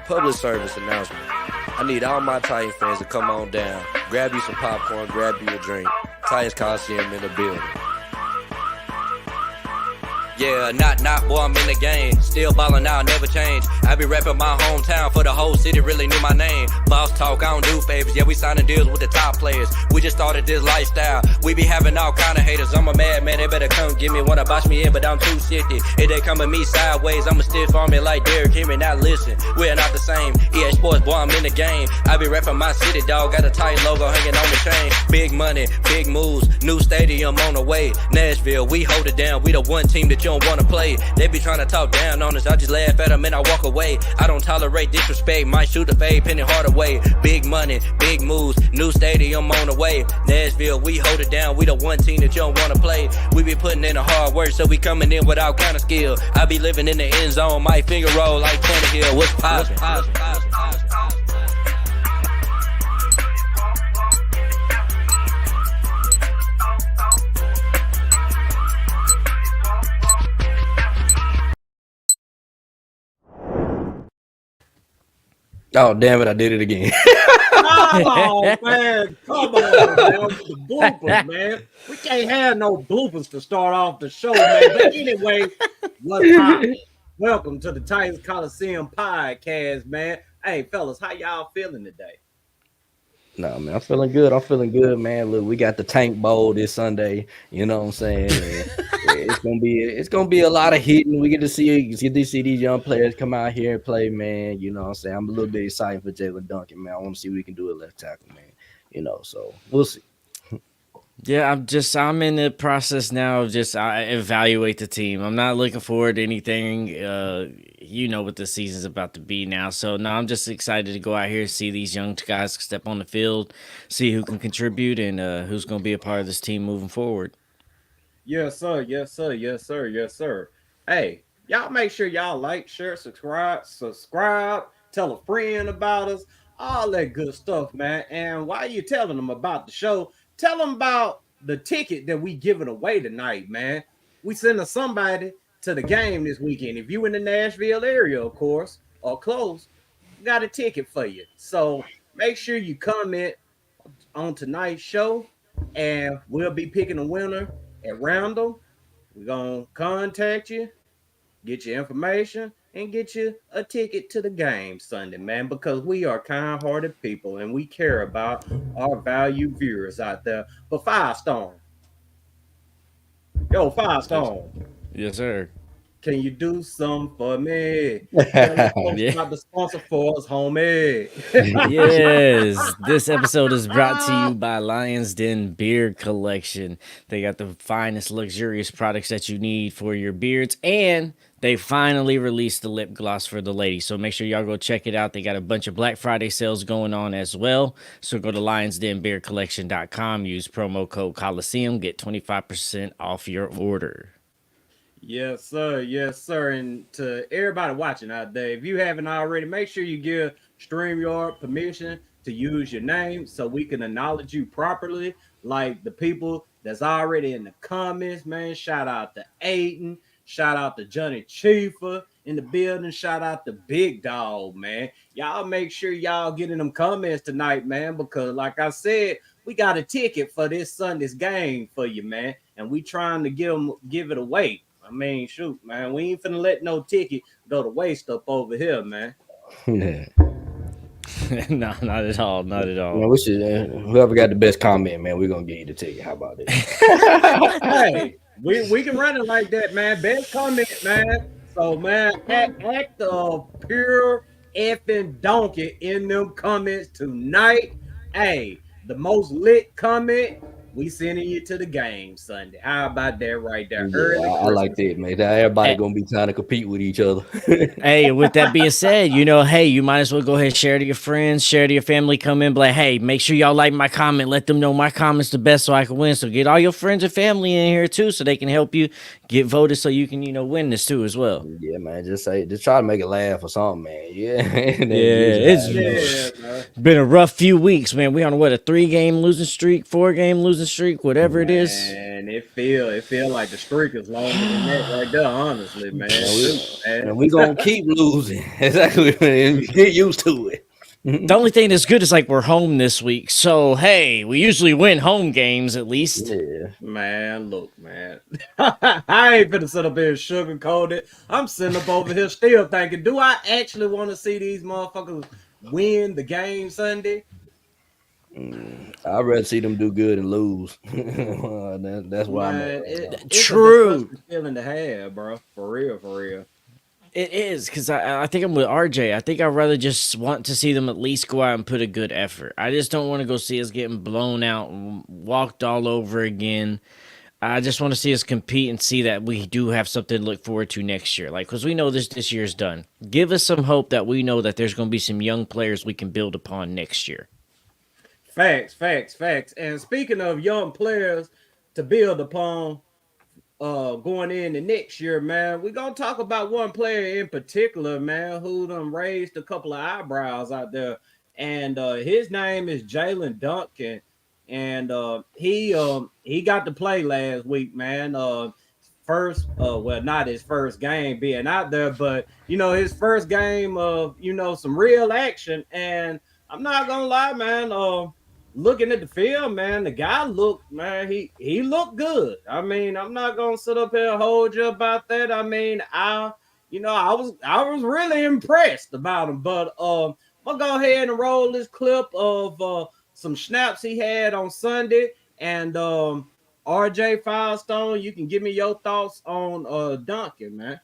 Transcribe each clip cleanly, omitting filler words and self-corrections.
public service announcement. I need all my Titan fans to come on down. Grab you some popcorn, grab you a drink. Titans Coliseum in the building. Yeah, not, boy, I'm in the game. Still ballin' out, never change. I be reppin' my hometown for the whole city, really knew my name. Boss talk, I don't do favors. Yeah, we signing deals with the top players. We just started this lifestyle. We be having all kind of haters. I'm a madman, they better come get me. Wanna box me in, but I'm too shifty. If they come at me sideways, I'ma stiff arm it like Derrick Henry. Now listen, we're not the same. EA Sports, boy, I'm in the game. I be reppin' my city, dog. Got a tight logo hanging on the chain. Big money, big moves. New stadium on the way. Nashville, we hold it down. We the one team that you don't wanna play. They be trying to talk down on us. I just laugh at them and I walk away. I don't tolerate disrespect. Might shoot a fade, penny hard away. Big money, big moves. New stadium on the way. Nashville, we hold it down. We the one team that you don't wanna play. We be putting in the hard work, so we coming in with all kind of skill. I be living in the end zone. My finger roll like Tannehill. What's poppin'? Oh, damn it, I did it again. Oh, man. Come on, man. The bloopers, man. We can't have no bloopers to start off the show, man. But anyway, what's poppin'? Welcome to the Titans Coliseum podcast, man. Hey, fellas, how y'all feeling today? No, man, I'm feeling good. Man. Look, we got the Tank Bowl this Sunday. You know what I'm saying? it's gonna be a lot of hitting. We get to see these young players come out here and play, man. You know what I'm saying? I'm a little bit excited for Jalen Duncan, man. I want to see what we can do at left tackle, man. You know, so we'll see. Yeah, I'm in the process now of just evaluate the team. I'm not looking forward to anything. You know what the season's about to be now. So no, I'm just excited to go out here, see these young guys step on the field, see who can contribute and who's going to be a part of this team moving forward. Yes, sir. Yes, sir. Yes, sir. Yes, sir. Hey, y'all make sure y'all like, share, subscribe, tell a friend about us, all that good stuff, man. And while you're telling them about the show, tell them about the ticket that we giving away tonight, man. We sending somebody to the game this weekend. If you in the Nashville area, of course, or close, we got a ticket for you. So make sure you comment on tonight's show, and we'll be picking a winner at random. We're going to contact you, get your information, and get you a ticket to the game Sunday, man, because we are kind-hearted people and we care about our valued viewers out there. But Firestone, Firestone. Yes, sir. Can you do something for me? About the sponsor for us, homie. Yes, this episode is brought to you by Lions Den Beard Collection. They got the finest, luxurious products that you need for your beards, and they finally released the lip gloss for the ladies. So make sure y'all go check it out. They got a bunch of Black Friday sales going on as well. So go to lionsdenbeardcollection.com, use promo code Coliseum, get 25% off your order. Yes, sir. Yes, sir. And to everybody watching out there, if you haven't already, make sure you give StreamYard permission to use your name so we can acknowledge you properly. Like the people that's already in the comments, man. Shout out to Aiden. Shout out to Johnny Chiefer in the building. Shout out to Big Dog, man. Y'all make sure y'all get in them comments tonight, man, because like I said, we got a ticket for this Sunday's game for you, man. And we trying to give it away. I mean, shoot, man, we ain't finna let no ticket go to waste up over here, man. No, not at all. Not at all. Man, we should, whoever got the best comment, man, we're going to give you the ticket. How about it? Hey, we can run it like that, man. Best comment, man. So, man, act of pure effing donkey in them comments tonight. Hey, the most lit comment, we sending you to the game Sunday. How about that right there? Yeah, I like that, man. Everybody gonna be trying to compete with each other. Hey, with that being said, hey, you might as well go ahead and share to your friends, share to your family, come in, be like, hey, make sure y'all like my comment. Let them know my comment's the best so I can win. So get all your friends and family in here too so they can help you get voted so you can, win this too as well. Yeah, man. Just try to make it laugh or something, man. Yeah. Been a rough few weeks, man. We on what, a 3-game losing streak, 4-game losing streak, whatever it is. Man, it feel like the streak is longer than that right there, honestly, man. And Shoot, we man. and we gonna keep losing. Exactly, man. Get used to it. The only thing that's good is like we're home this week. So hey, we usually win home games at least. Yeah. Man, look, man. I ain't finna sit up here and sugarcoat it. I'm sitting up over here still thinking, do I actually want to see these motherfuckers win the game Sunday? I'd rather see them do good and lose. That's why I'm Man, at. it's True. a disgusting feeling to have, bro. For real, for real. It is, because I think I'm with RJ. I think I'd rather just want to see them at least go out and put a good effort. I just don't want to go see us getting blown out and walked all over again. I just want to see us compete and see that we do have something to look forward to next year. Like, because we know this year's done. Give us some hope that we know that there's going to be some young players we can build upon next year. Facts, facts, facts. And speaking of young players to build upon, going into next year, man, we're gonna talk about one player in particular, man, who done raised a couple of eyebrows out there. And his name is Jalen Duncan. And he got to play last week, man. First, well, not his first game being out there, but his first game of some real action. And I'm not gonna lie, man. Looking at the film, man, the guy looked, man, he looked good. I mean, I'm not gonna sit up here and hold you about that. I mean, I was really impressed about him. But I'm gonna go ahead and roll this clip of some snaps he had on Sunday. And RJ Firestone, you can give me your thoughts on Duncan, man.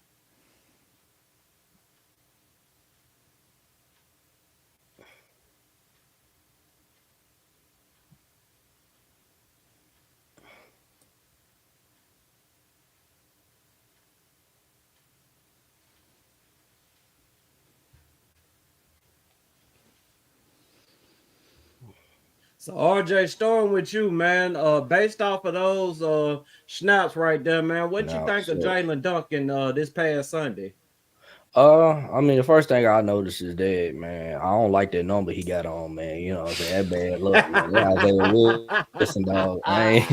So RJ, starting with you, man. Based off of those snaps right there, man, what you No, think of so Jalen Duncan this past Sunday? I mean, the first thing I noticed is that, man, I don't like that number he got on, man. You know what I'm saying? That bad luck, man. That Isaiah Wilson, dog. I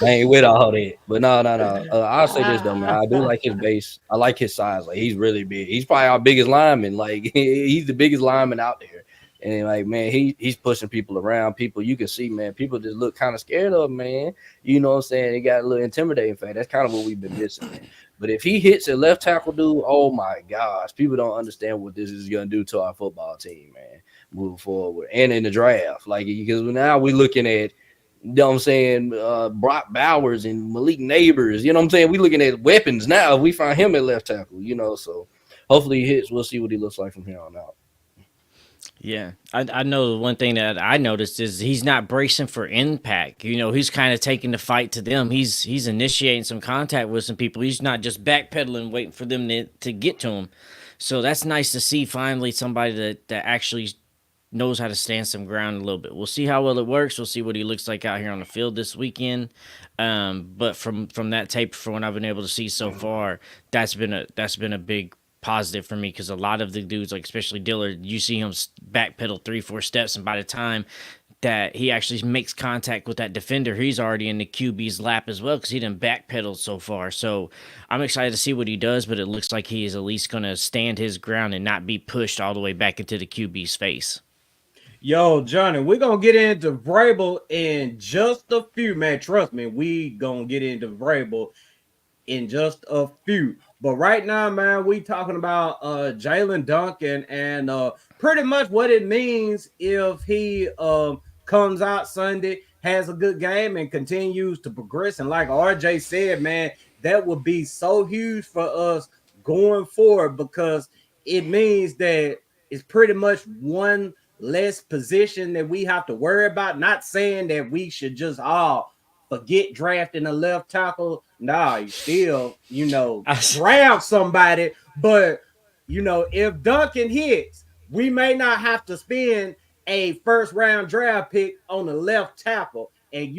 ain't with all that. But no. I'll say this though, man. I do like his base. I like his size. Like, he's really big. He's probably our biggest lineman. Like, he's the biggest lineman out there. And like, man, he's pushing people around. People, you can see, man, people just look kind of scared of him, man. You know what I'm saying? He got a little intimidating fact. That's kind of what we've been missing, man. But if he hits a left tackle dude, oh my gosh, people don't understand what this is gonna do to our football team, man, moving forward. And in the draft, like, because now we're looking at, you know what I'm saying, Brock Bowers and Malik Neighbors, you know what I'm saying? We're looking at weapons now. If we find him at left tackle, so hopefully he hits. We'll see what he looks like from here on out. Yeah, I know the one thing that I noticed is he's not bracing for impact. He's kind of taking the fight to them. He's initiating some contact with some people. He's not just backpedaling, waiting for them to get to him. So that's nice to see finally somebody that actually knows how to stand some ground a little bit. We'll see how well it works. We'll see what he looks like out here on the field this weekend. But from that tape, from what I've been able to see so far, that's been a big positive for me, because a lot of the dudes, like especially Dillard, you see him backpedal 3-4 steps, and by the time that he actually makes contact with that defender, he's already in the QB's lap as well, because he didn't backpedal so far. So I'm excited to see what he does, but it looks like he is at least going to stand his ground and not be pushed all the way back into the QB's face. Yo, Johnny, we're gonna get into Vrabel in just a few, man. Trust me, we gonna get into Vrabel in just a few. But right now, man, we talking about Jalen Duncan and pretty much what it means if he comes out Sunday, has a good game, and continues to progress. And like RJ said, man, that would be so huge for us going forward, because it means that it's pretty much one less position that we have to worry about. Not saying that we should just forget drafting a left tackle. Nah, you still, draft somebody. But, if Duncan hits, we may not have to spend a first-round draft pick on a left tackle. And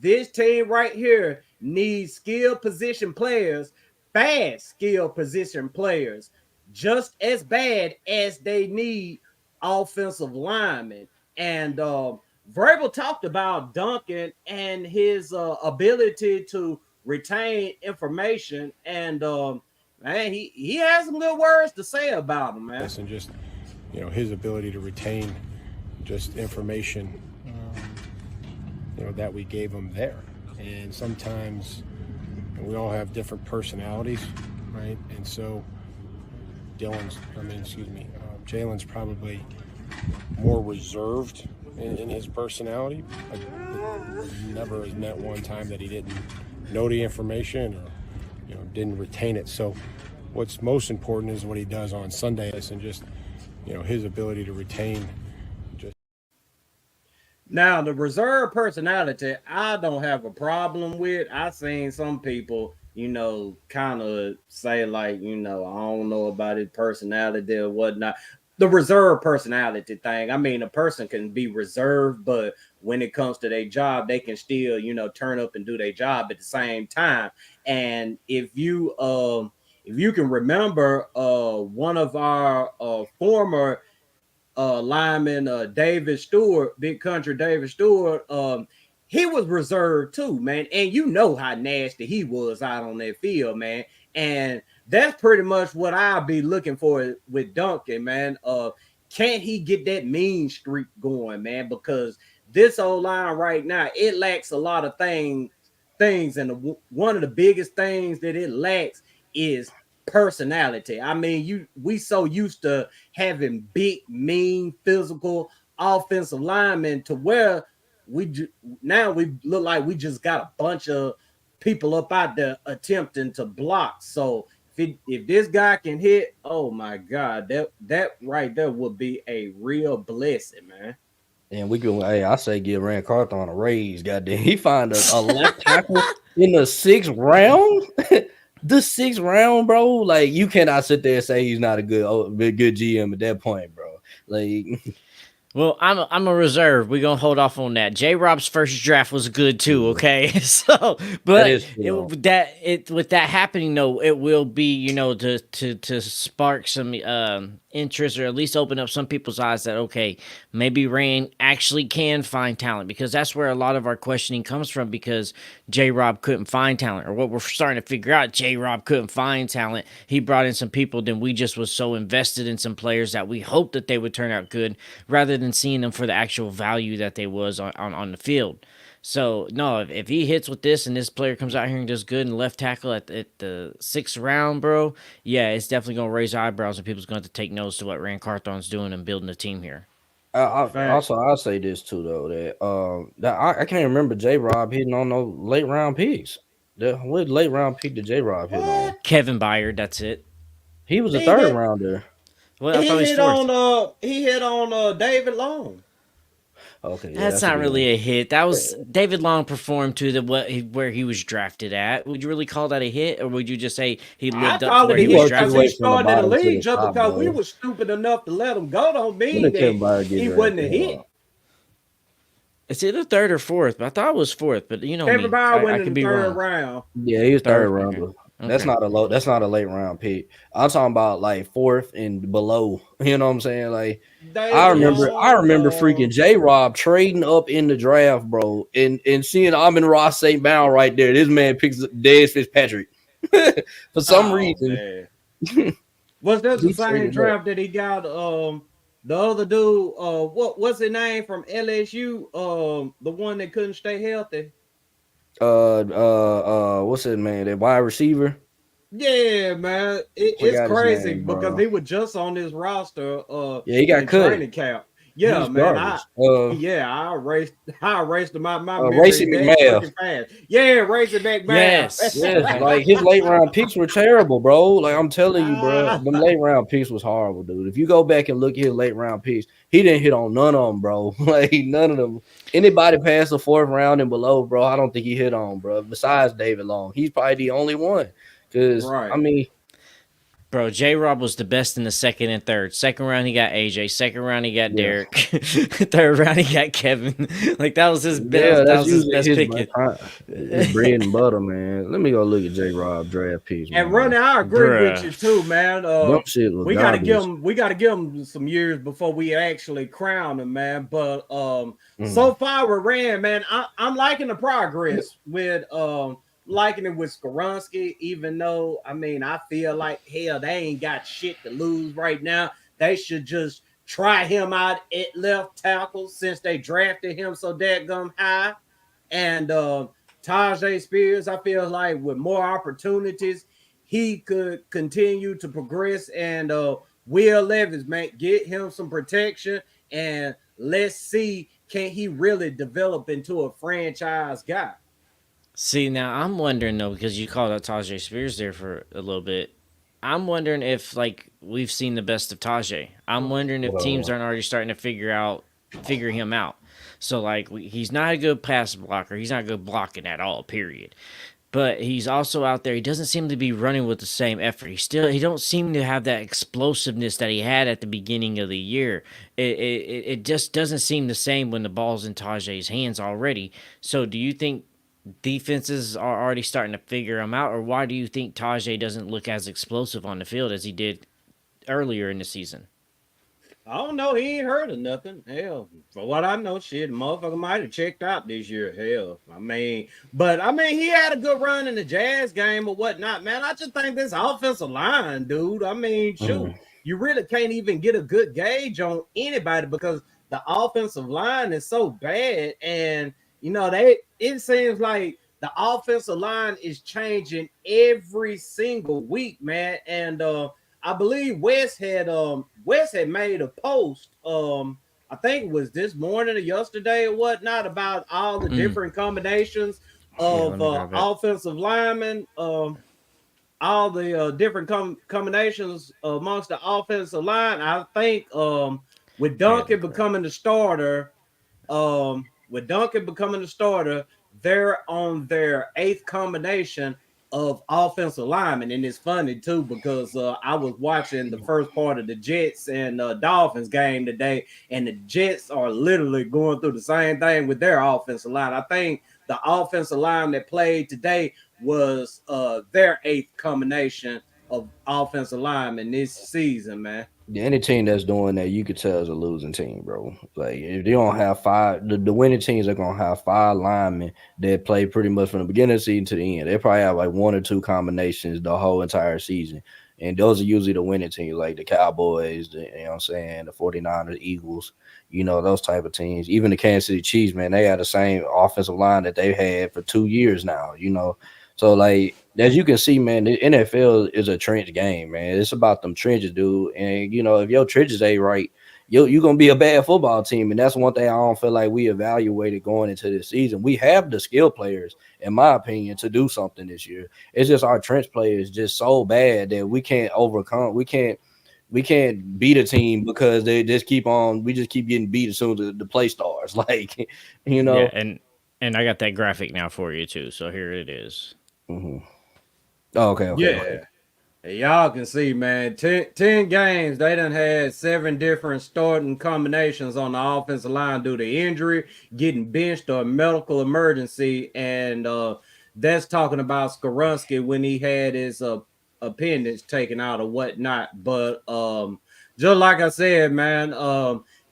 this team right here needs skill position players, fast skill position players, just as bad as they need offensive linemen. And Vrabel talked about Duncan and his ability to retain information. And man, he has some good words to say about him, man. And just, his ability to retain just information, that we gave him there. And sometimes we all have different personalities, right? And so Jalen's probably more reserved in his personality. Never has met one time that he didn't know the information or didn't retain it. So what's most important is what he does on Sundays and just his ability to retain. Now, the reserved personality, I don't have a problem with. I've seen some people, kind of say like, I don't know about his personality or whatnot. The reserved personality thing. I mean, a person can be reserved, but when it comes to their job, they can still, turn up and do their job at the same time. And if you can remember, one of our former lineman, David Stewart, Big Country David Stewart, he was reserved too, man. And you know how nasty he was out on that field, man. And that's pretty much what I'll be looking for with Duncan, man. Can't he get that mean streak going, man? Because this old line right now, it lacks a lot of things. And one of the biggest things that it lacks is personality. I mean, we so used to having big, mean, physical offensive linemen to where now we look like we just got a bunch of people up out there attempting to block. So if this guy can hit, oh my God, that right there would be a real blessing, man. And we can, I say give Rand Carthon a raise. Goddamn, he find a left tackle in the 6th round. The 6th round, bro. Like, you cannot sit there and say he's not a good GM at that point, bro. Like, well, I'm a reserve. We're gonna hold off on that. J Rob's first draft was good too, okay? So but with that happening though, it will be, to spark some interest, or at least open up some people's eyes that okay, maybe Rand actually can find talent, because that's where a lot of our questioning comes from, because J Rob couldn't find talent, or what we're starting to figure out, J Rob couldn't find talent. He brought in some people, then we just was so invested in some players that we hoped that they would turn out good rather than seeing them for the actual value that they was on the field. So, no, if he hits with this and this player comes out here and does good in left tackle at the 6th round, bro, yeah, it's definitely going to raise eyebrows, and people's going to take notice to what Rand Carthon's doing and building a team here. I'll say this too, though, that I can't remember J-Rob hitting on no late round picks. What late round pick did J-Rob hit on? Kevin Byard, that's it. He was a 3rd rounder. Well, I thought he hit on David Long. Okay, yeah, that's not really a hit. That was David Long performed to where he was drafted at. Would you really call that a hit, or would you just say he lived up to where he was drafted? He started in the league just because we were stupid enough to let him go. Don't mean that he wasn't a hit. It's either 3rd or 4th, but I thought it was 4th. But Kevin Byard went in the 3rd round. Yeah, he was 3rd rounder. Okay. That's not a late round pick. I'm talking about like 4th and below. You know what I'm saying? Like, I remember freaking J-Rob trading up in the draft, bro, and seeing Amon-Ra St. Brown right there. This man picks Dez Fitzpatrick for some reason. Was that the same draft that he got? The other dude, what's his name from LSU? The one that couldn't stay healthy. What's his man? That wide receiver? Yeah, man. It's crazy because he was just on this roster. Yeah, he got cut. Training camp. Yeah, man. I erased him out my Racing McMahon. Yeah, Racing McMahon. Yes. Like his late round picks were terrible, bro. Like I'm telling you, bro, them late round picks was horrible, dude. If you go back and look at his late round picks, he didn't hit on none of them, bro. Like none of them. Anybody past the 4th round and below, bro, I don't think he hit on, bro. Besides David Long, he's probably the only one. Because I mean, Bro, J-Rob was the best in the second and third. Second round, he got AJ. Second round, he got Yeah. Derek. Third round, he got Kevin. Like, that was his best. Yeah, That that's was his usually best picking. his bread and butter, man. Let me go look at J-Rob draft picks, man. And Ronnie, I agree with Bruh. you too, man. Dumb shit was We gotta garbage. give him some years before we actually crown him, man. But Mm. so far with Rand, man, I'm liking the progress with liking it with Skoronski, even though I mean I feel like hell they ain't got shit to lose right now. They should just try him out at left tackle since they drafted him so dadgum high. And Tajay Spears, I feel like with more opportunities, he could continue to progress. And Will Levis, man, get him some protection and let's see can he really develop into a franchise guy. See, now I'm wondering though, because you called out Tajay Spears there for a little bit. I'm wondering if like we've seen the best of Tajay. I'm wondering if teams aren't already starting to figure him out. So like he's not a good pass blocker. He's not good blocking at all. Period. But he's also out there. He doesn't seem to be running with the same effort. He don't seem to have that explosiveness that he had at the beginning of the year. It just doesn't seem the same when the ball's in Tajay's hands already. So do you think defenses are already starting to figure him out, or why do you think Tajay doesn't look as explosive on the field as he did earlier in the season? I don't know. He ain't heard of nothing. Hell, for what I know, shit, the motherfucker might have checked out this year. Hell, but he had a good run in the Jazz game or whatnot, man. I just think this offensive line, dude. I mean, shoot, you really can't even get a good gauge on anybody because the offensive line is so bad, and it seems like the offensive line is changing every single week, man, and I believe Wes had made a post. I think it was this morning or yesterday or whatnot about all the different combinations of offensive linemen. All the different combinations amongst the offensive line. I think with Duncan becoming the starter, they're on their 8th combination of offensive linemen. And it's funny too, because I was watching the first part of the Jets and Dolphins game today, and the Jets are literally going through the same thing with their offensive line. I think the offensive line that played today was their 8th combination of offensive linemen this season, man. Yeah, any team that's doing that, you could tell is a losing team, bro. Like if they don't have the winning teams are gonna have 5 linemen that play pretty much from the beginning of the season to the end. They probably have like 1 or 2 combinations the whole entire season. And those are usually the winning teams, like the Cowboys, you know what I'm saying, the 49ers, Eagles, those type of teams. Even the Kansas City Chiefs, man, they have the same offensive line that they've had for 2 years now, So, like, as you can see, man, the NFL is a trench game, man. It's about them trenches, dude. And, if your trenches ain't right, you're going to be a bad football team. And that's one thing I don't feel like we evaluated going into this season. We have the skill players, in my opinion, to do something this year. It's just our trench players just so bad that we can't overcome. We can't beat a team because we just keep getting beat as soon as the play starts. Like, Yeah, and I got that graphic now for you, too. So here it is. Mm-hmm. Oh, okay. Yeah. Hey, y'all can see, man, 10 games, they done had 7 different starting combinations on the offensive line due to injury, getting benched, or medical emergency. And that's talking about Skoronski when he had his appendage taken out or whatnot. But just like I said, man,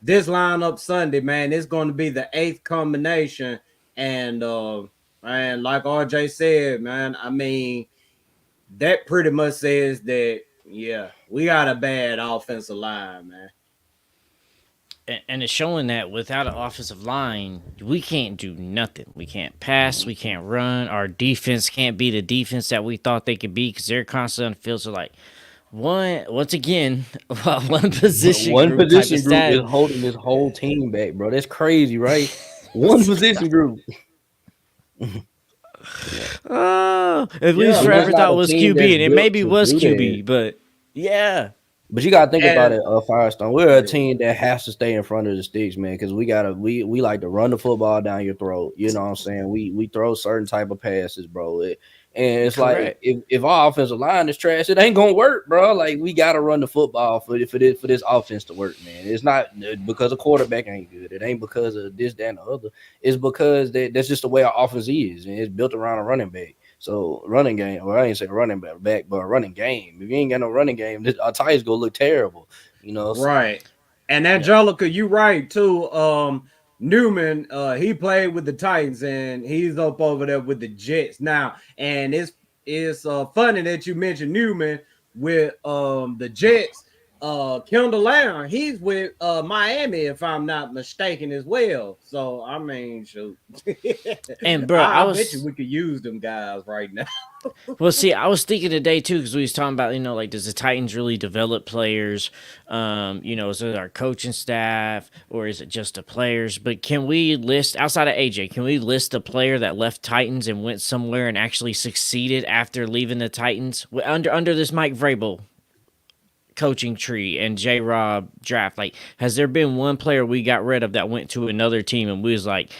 this lineup Sunday, man, it's going to be the 8th combination. And like RJ said, man, that pretty much says that, yeah, we got a bad offensive line, man. And it's showing that without an offensive line, we can't do nothing. We can't pass. We can't run. Our defense can't be the defense that we thought they could be because they're constantly on the field. So, like, one position group is holding this whole team back, bro. That's crazy, right? One position group. At least forever thought it was QB, and it maybe was QB, but yeah. But you gotta think about it, Firestone. We're a team that has to stay in front of the sticks, man, because we like to run the football down your throat. You know what I'm saying? We throw certain type of passes, bro. And it's Correct. like if our offensive line is trash, it ain't gonna work, bro. Like we gotta run the football for this offense to work, man. It's not because a quarterback ain't good. It ain't because of this, that, and the other. It's because that's just the way our offense is, and it's built around a running back. So running game, well, I ain't say running back, but a running game. If you ain't got no running game, our Titans gonna look terrible, you know. Right. And Angelica, you right too. Newman, he played with the Titans and he's up over there with the Jets now. And it's funny that you mentioned Newman with the Jets. Kendall Lamb, he's with Miami, if I'm not mistaken, as well. So I mean, shoot. And bro, I bet you we could use them guys right now. Well, see, I was thinking today too because we was talking about like does the Titans really develop players? Is it our coaching staff or is it just the players? But can we list outside of AJ? Can we list a player that left Titans and went somewhere and actually succeeded after leaving the Titans under this Mike Vrabel coaching tree and J-Rob draft? Like, has there been one player we got rid of that went to another team and we was like,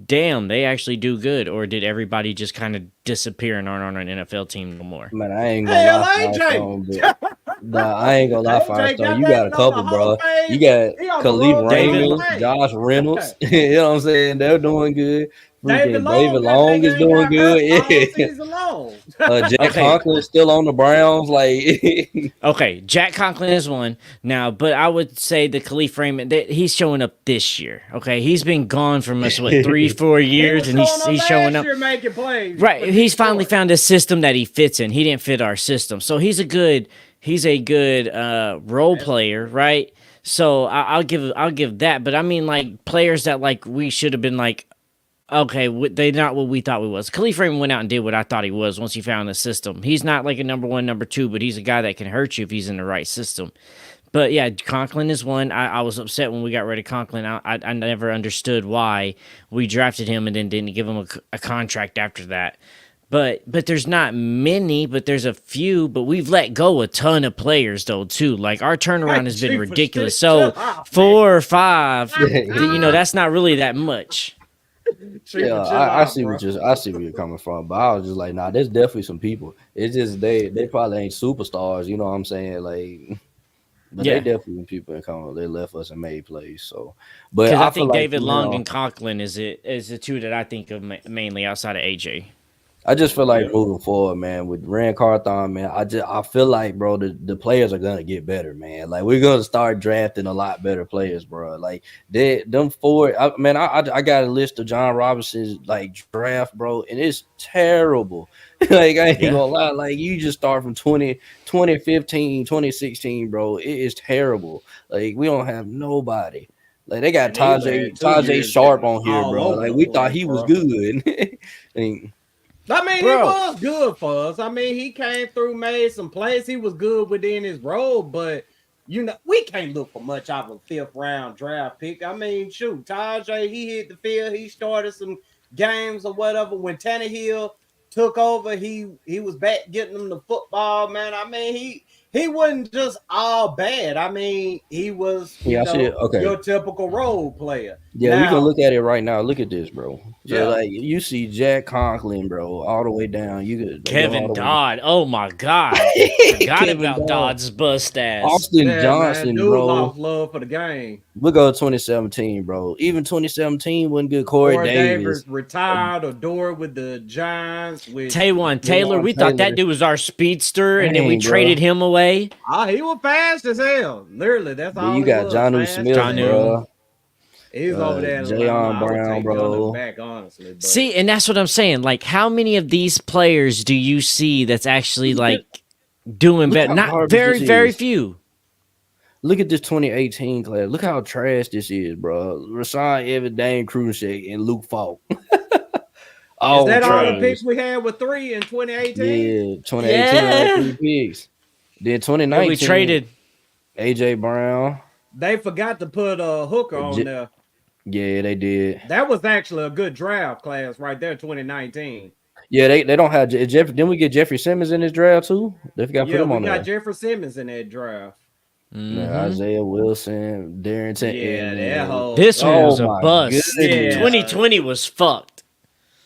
damn, they actually do good, or did everybody just kind of disappear and aren't on an NFL team no more? Man, I ain't gonna lie. Nah, I ain't gonna lie, Firestone. You got a couple, bro. You got Khalif Raymond, Josh Reynolds. You know what I'm saying? They're doing good. David Long is doing good. Yeah. Jack Conklin is still on the Browns. Like, okay, Jack Conklin is one now, but I would say the Khalif Raymond, he's showing up this year. Okay, he's been gone from us 3-4 years, and he's showing up. Making plays, right, he's finally found a system that he fits in. He didn't fit our system, so he's a good role player, right? So I'll give that. But I mean, like players that like we should have been like. Okay, they're not what we thought we was. Khalif Raymond went out and did what I thought he was once he found the system. He's not like a number one, number two, but he's a guy that can hurt you if he's in the right system. But yeah, Conklin is one. I was upset when we got rid of Conklin. I never understood why we drafted him and then didn't give him a contract after that. But there's not many, but there's a few. But we've let go a ton of players though too. Like our turnaround has been ridiculous. So 4 or 5, that's not really that much. Yeah, I see where you're coming from, but I was just like, nah, there's definitely some people. It's just they probably ain't superstars, you know what I'm saying? Like, but they definitely people in come. They left us and made plays. So, but I think David Long and Conklin is the two that I think of mainly outside of AJ. I just feel like moving forward, man, with Rand Carthon, man, I feel like, bro, the players are gonna get better, man. Like we're gonna start drafting a lot better players, bro. Like them four, I got a list of Jon Robinson's like draft, bro, and it's terrible. Like I ain't gonna lie, like you just start from 2015, 2016, bro. It is terrible. Like we don't have nobody. Like they got Tajay Sharp on here, bro. Like we thought he was good. I mean, he was good for us. I mean, he came through, made some plays. He was good within his role, but we can't look for much out of a 5th round draft pick. I mean, shoot, Tajay, he hit the field. He started some games or whatever. When Tannehill took over, he was back getting them the football, man. I mean, he wasn't just all bad. I mean, he was your typical role player. Yeah, we can look at it right now. Look at this, bro. So like you see Jack Conklin, bro, all the way down. You could Kevin Dodd. Oh my God, forgot about Dodd's bust ass. Austin Johnson, bro. Lost love for the game. We'll go 2017, bro. Even 2017 wasn't good. Corey Davis retired. Odor with the Giants. With Taywan Taylor. We thought that dude was our speedster, and then we traded him away. He was fast as hell. Literally, that's all. You got Jonnu Smith, bro. He's over there. Jayon Brown, bro. Back, honestly, but. See, and that's what I'm saying. Like, how many of these players do you see that's actually like doing better? Not very, very few. Look at this 2018 class. Look how trash this is, bro. Rashawn Evans, Dane Krusek, and Luke Falk. Is that all the picks we had with 3 in 2018? Yeah, 2018 had 3 picks. Then 2019 we traded AJ Brown. They forgot to put a Hooker on there. Yeah, they did. That was actually a good draft class right there, 2019. Yeah, they don't have Jeff. Didn't we get Jeffrey Simmons in this draft too? They forgot to put him on there. We got Jeffrey Simmons in that draft. Mm-hmm. Yeah, Isaiah Wilson, Darrington. This one was a bust. Yeah. 2020 was fucked.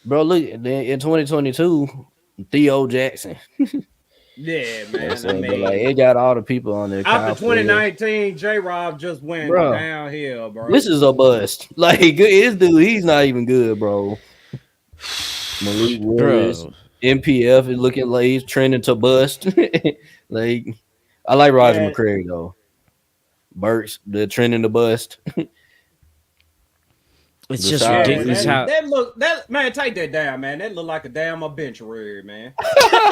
Bro, look, in 2022, Theo Jackson. Yeah, But man. I like mean, it got all the people on there. after Kyle Field. 2019, J-Rob just went Bro, downhill, bro. this is a bust. Like his dude, he's not even good, bro. Malik Willis, Bro. MPF is looking like he's trending to bust. Like I like Roger Man, McCreary though. Burks, the trending to bust. It's just Rashad yeah, ridiculous Lee. how that man, take that down, man. That look like a damn obituary, man.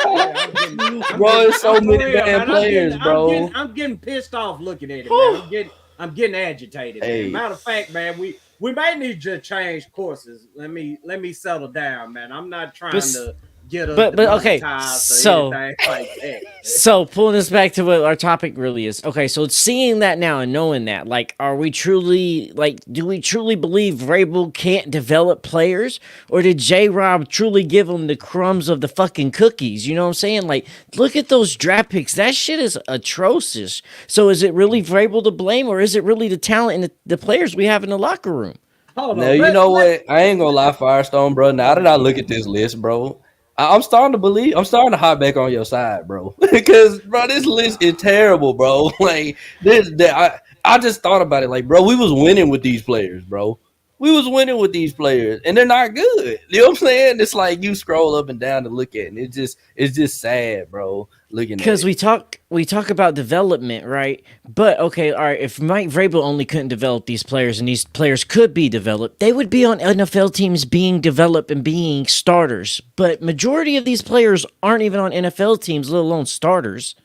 Yeah, Bro, it's so I'm for many real, bad man. players, bro. I'm getting pissed off looking at it, man. I'm getting agitated, man. Hey. Matter of fact, man, we may need to change courses. Let me settle down, man. I'm not trying to get us but okay, demonetized or so anything like that. so pulling this back to what our topic really is. Okay, so seeing that now and knowing that, like, are we truly like, do we truly believe Vrabel can't develop players, or did J. Rob truly give them the crumbs of the fucking cookies? You know what I'm saying? Like, look at those draft picks. That shit is atrocious. So is it really Vrabel to blame, or is it really the talent and the players we have in the locker room? Hold Now on, you know what? I ain't gonna lie, Firestone, bro. Now that I look at this list, bro, I'm starting to believe. I'm starting to hop back on your side, bro. Because bro, this list is terrible, bro. Like I just thought about it. Like, bro, we was winning with these players, bro. We was winning with these players, and they're not good. You know what I'm saying? It's like you scroll up and down to look at it, and it's just sad, bro. Looking at Because it. we talk about development, right? But okay, all right. If Mike Vrabel only couldn't develop these players, and these players could be developed, they would be on NFL teams being developed and being starters. But majority of these players aren't even on NFL teams, let alone starters.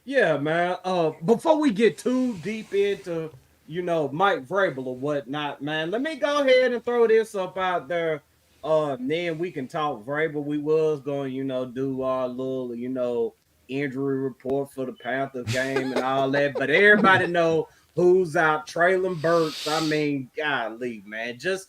Yeah, man. Before we get too deep into Mike Vrabel or whatnot, man, let me go ahead and throw this up out there. Then we can talk Vrabel. We was going, do our little, injury report for the Panthers game and all that. But everybody know who's out. Traylon Burks. I mean, golly, man, just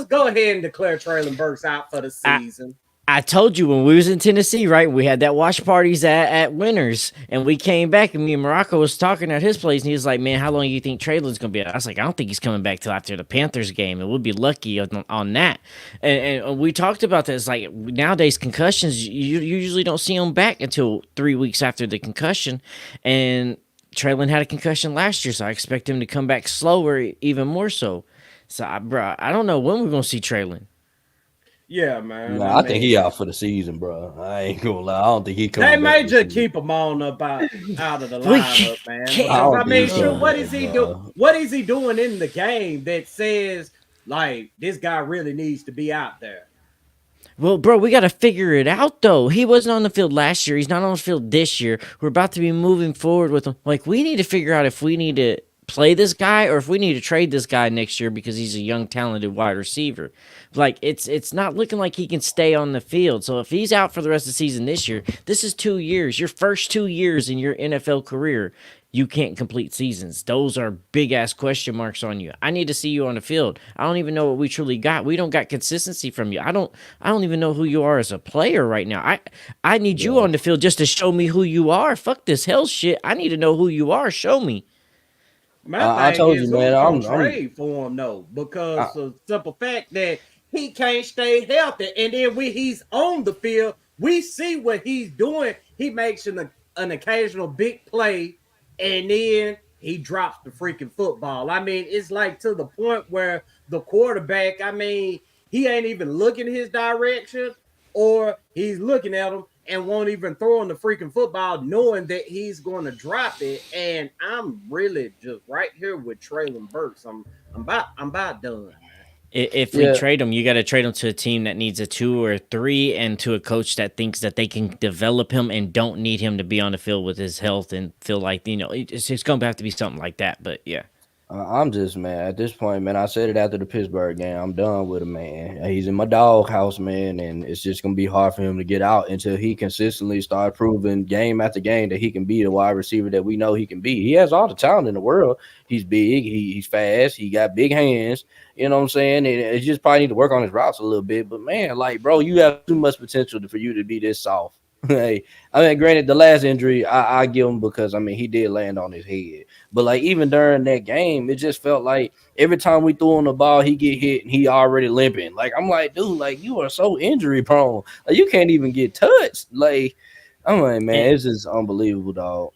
go ahead and declare Traylon Burks out for the season. I told you when we was in Tennessee, right? We had that watch parties at Winners, and we came back, and me and Marako was talking at his place, and he was like, "Man, how long do you think Traylon's gonna be out?" I was like, "I don't think he's coming back till after the Panthers game, and we'll be lucky on that." And we talked about this. Like nowadays, concussions you usually don't see them back until 3 weeks after the concussion, and Traylon had a concussion last year, so I expect him to come back slower, even more so. So, I don't know when we're gonna see Traylon. Yeah, man. Nah, I think he out for the season, bro. I ain't gonna lie. I don't think he coming They back may this just season. keep him on up out of the We lineup, man. can't- Because, I mean, think sure, so, what is he bro. doing? What is he doing in the game that says like this guy really needs to be out there? Well, bro, we got to figure it out, though. He wasn't on the field last year. He's not on the field this year. We're about to be moving forward with him. Like, we need to figure out if we need to play this guy or if we need to trade this guy next year because he's a young, talented wide receiver. Like, it's not looking like he can stay on the field. So if he's out for the rest of the season this year, this is 2 years. Your first 2 years in your NFL career, you can't complete seasons. Those are big-ass question marks on you. I need to see you on the field. I don't even know what we truly got. We don't got consistency from you. I don't even know who you are as a player right now. I need you on the field just to show me who you are. Fuck this hell shit. I need to know who you are. Show me. My I thing told is, you, man, who's I'm- gonna trade for him though, because of the simple fact that he can't stay healthy, and then when he's on the field, we see what he's doing. He makes an occasional big play, and then he drops the freaking football. I mean, it's like to the point where the quarterback, I mean, he ain't even looking his direction, or he's looking at him and won't even throw him the freaking football, knowing that he's going to drop it. And I'm really just right here with Traylon Burks. I'm about done. If we trade him, you got to trade him to a team that needs a 2 or 3 and to a coach that thinks that they can develop him and don't need him to be on the field with his health and feel like, it's going to have to be something like that. But yeah. I'm just, man, at this point, man, I said it after the Pittsburgh game. I'm done with him, man. He's in my doghouse, man, and it's just going to be hard for him to get out until he consistently starts proving game after game that he can be the wide receiver that we know he can be. He has all the talent in the world. He's big. He's fast. He got big hands. You know what I'm saying? And it just probably need to work on his routes a little bit. But, man, like, bro, you have too much potential for you to be this soft. Hey, I mean, granted, the last injury I give him because I mean he did land on his head, but like even during that game, it just felt like every time we threw on the ball, he get hit and he already limping. Like I'm like, dude, like you are so injury prone, like you can't even get touched. Like I'm like, And, man, it's just unbelievable, dog.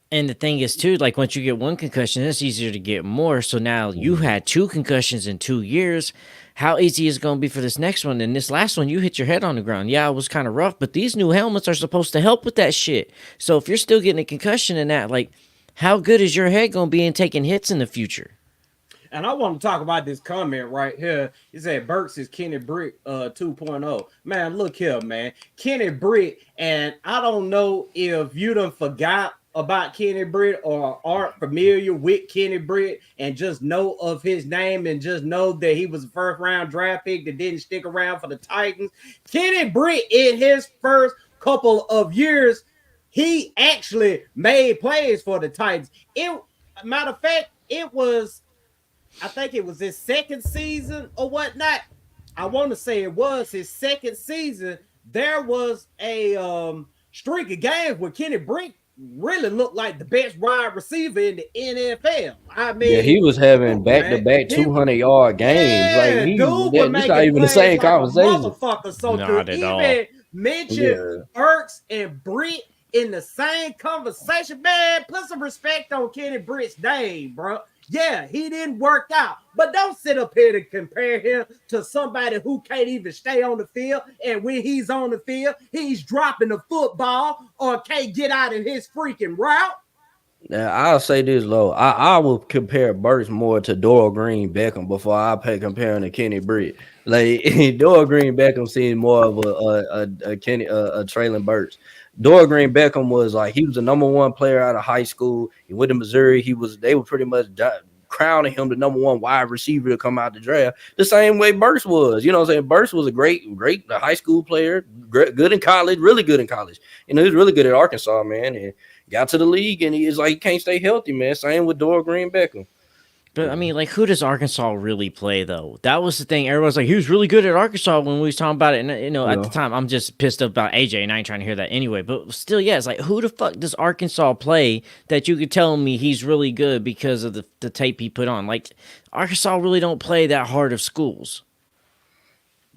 and the thing is too, like once you get one concussion, it's easier to get more. So now you Mhm. had two concussions in 2 years. How easy is it going to be for this next one? And this last one, you hit your head on the ground. Yeah, it was kind of rough, but these new helmets are supposed to help with that shit. So if you're still getting a concussion in that, like, how good is your head going to be in taking hits in the future? And I want to talk about this comment right here. He said Burks is Kenny Britt 2.0. Man, look here, man. Kenny Britt, and I don't know if you done forgot about Kenny Britt or aren't familiar with Kenny Britt and just know of his name and just know that he was a first round draft pick that didn't stick around for the Titans. Kenny Britt, in his first couple of years, he actually made plays for the Titans. Matter of fact, I think it was his second season or whatnot. I want to say it was his second season. There was a streak of games where Kenny Britt really looked like the best wide receiver in the NFL. I Yeah, he mean, was having shoot, back to man. back He 200-yard games. Like Yeah, he, dude was this not making even the plays same like a conversation. motherfucker. So to Not at all. even mention Yeah. Burks and Britt in the same conversation, man, put some respect on Kenny Britt's name, bro. Yeah, he didn't work out, but don't sit up here to compare him to somebody who can't even stay on the field. And when he's on the field, he's dropping the football or can't get out of his freaking route. Now I'll say this, low. I will compare Burks more to Doyle Green Beckham before I pay comparing to Kenny Britt. Like Doyle Green Beckham seemed more of a Kenny a Traylon Burks. Doyle Green Beckham was like he was the number one player out of high school. He went to Missouri. They were pretty much crowning him the number one wide receiver to come out the draft. The same way Burks was. You know what I'm saying? Burks was a great high school player, good in college, really good in college. You know, he was really good at Arkansas, man. And got to the league and he's like he can't stay healthy, man. Same with Doyle Green Beckham. But I mean, like, who does Arkansas really play though? That was the thing. Everyone's like, he was really good at Arkansas when we was talking about it. And you know, at the time, I'm just pissed about AJ, and I ain't trying to hear that anyway. But still, yeah, it's like, who the fuck does Arkansas play that you could tell me he's really good because of the tape he put on? Like, Arkansas really don't play that hard of schools.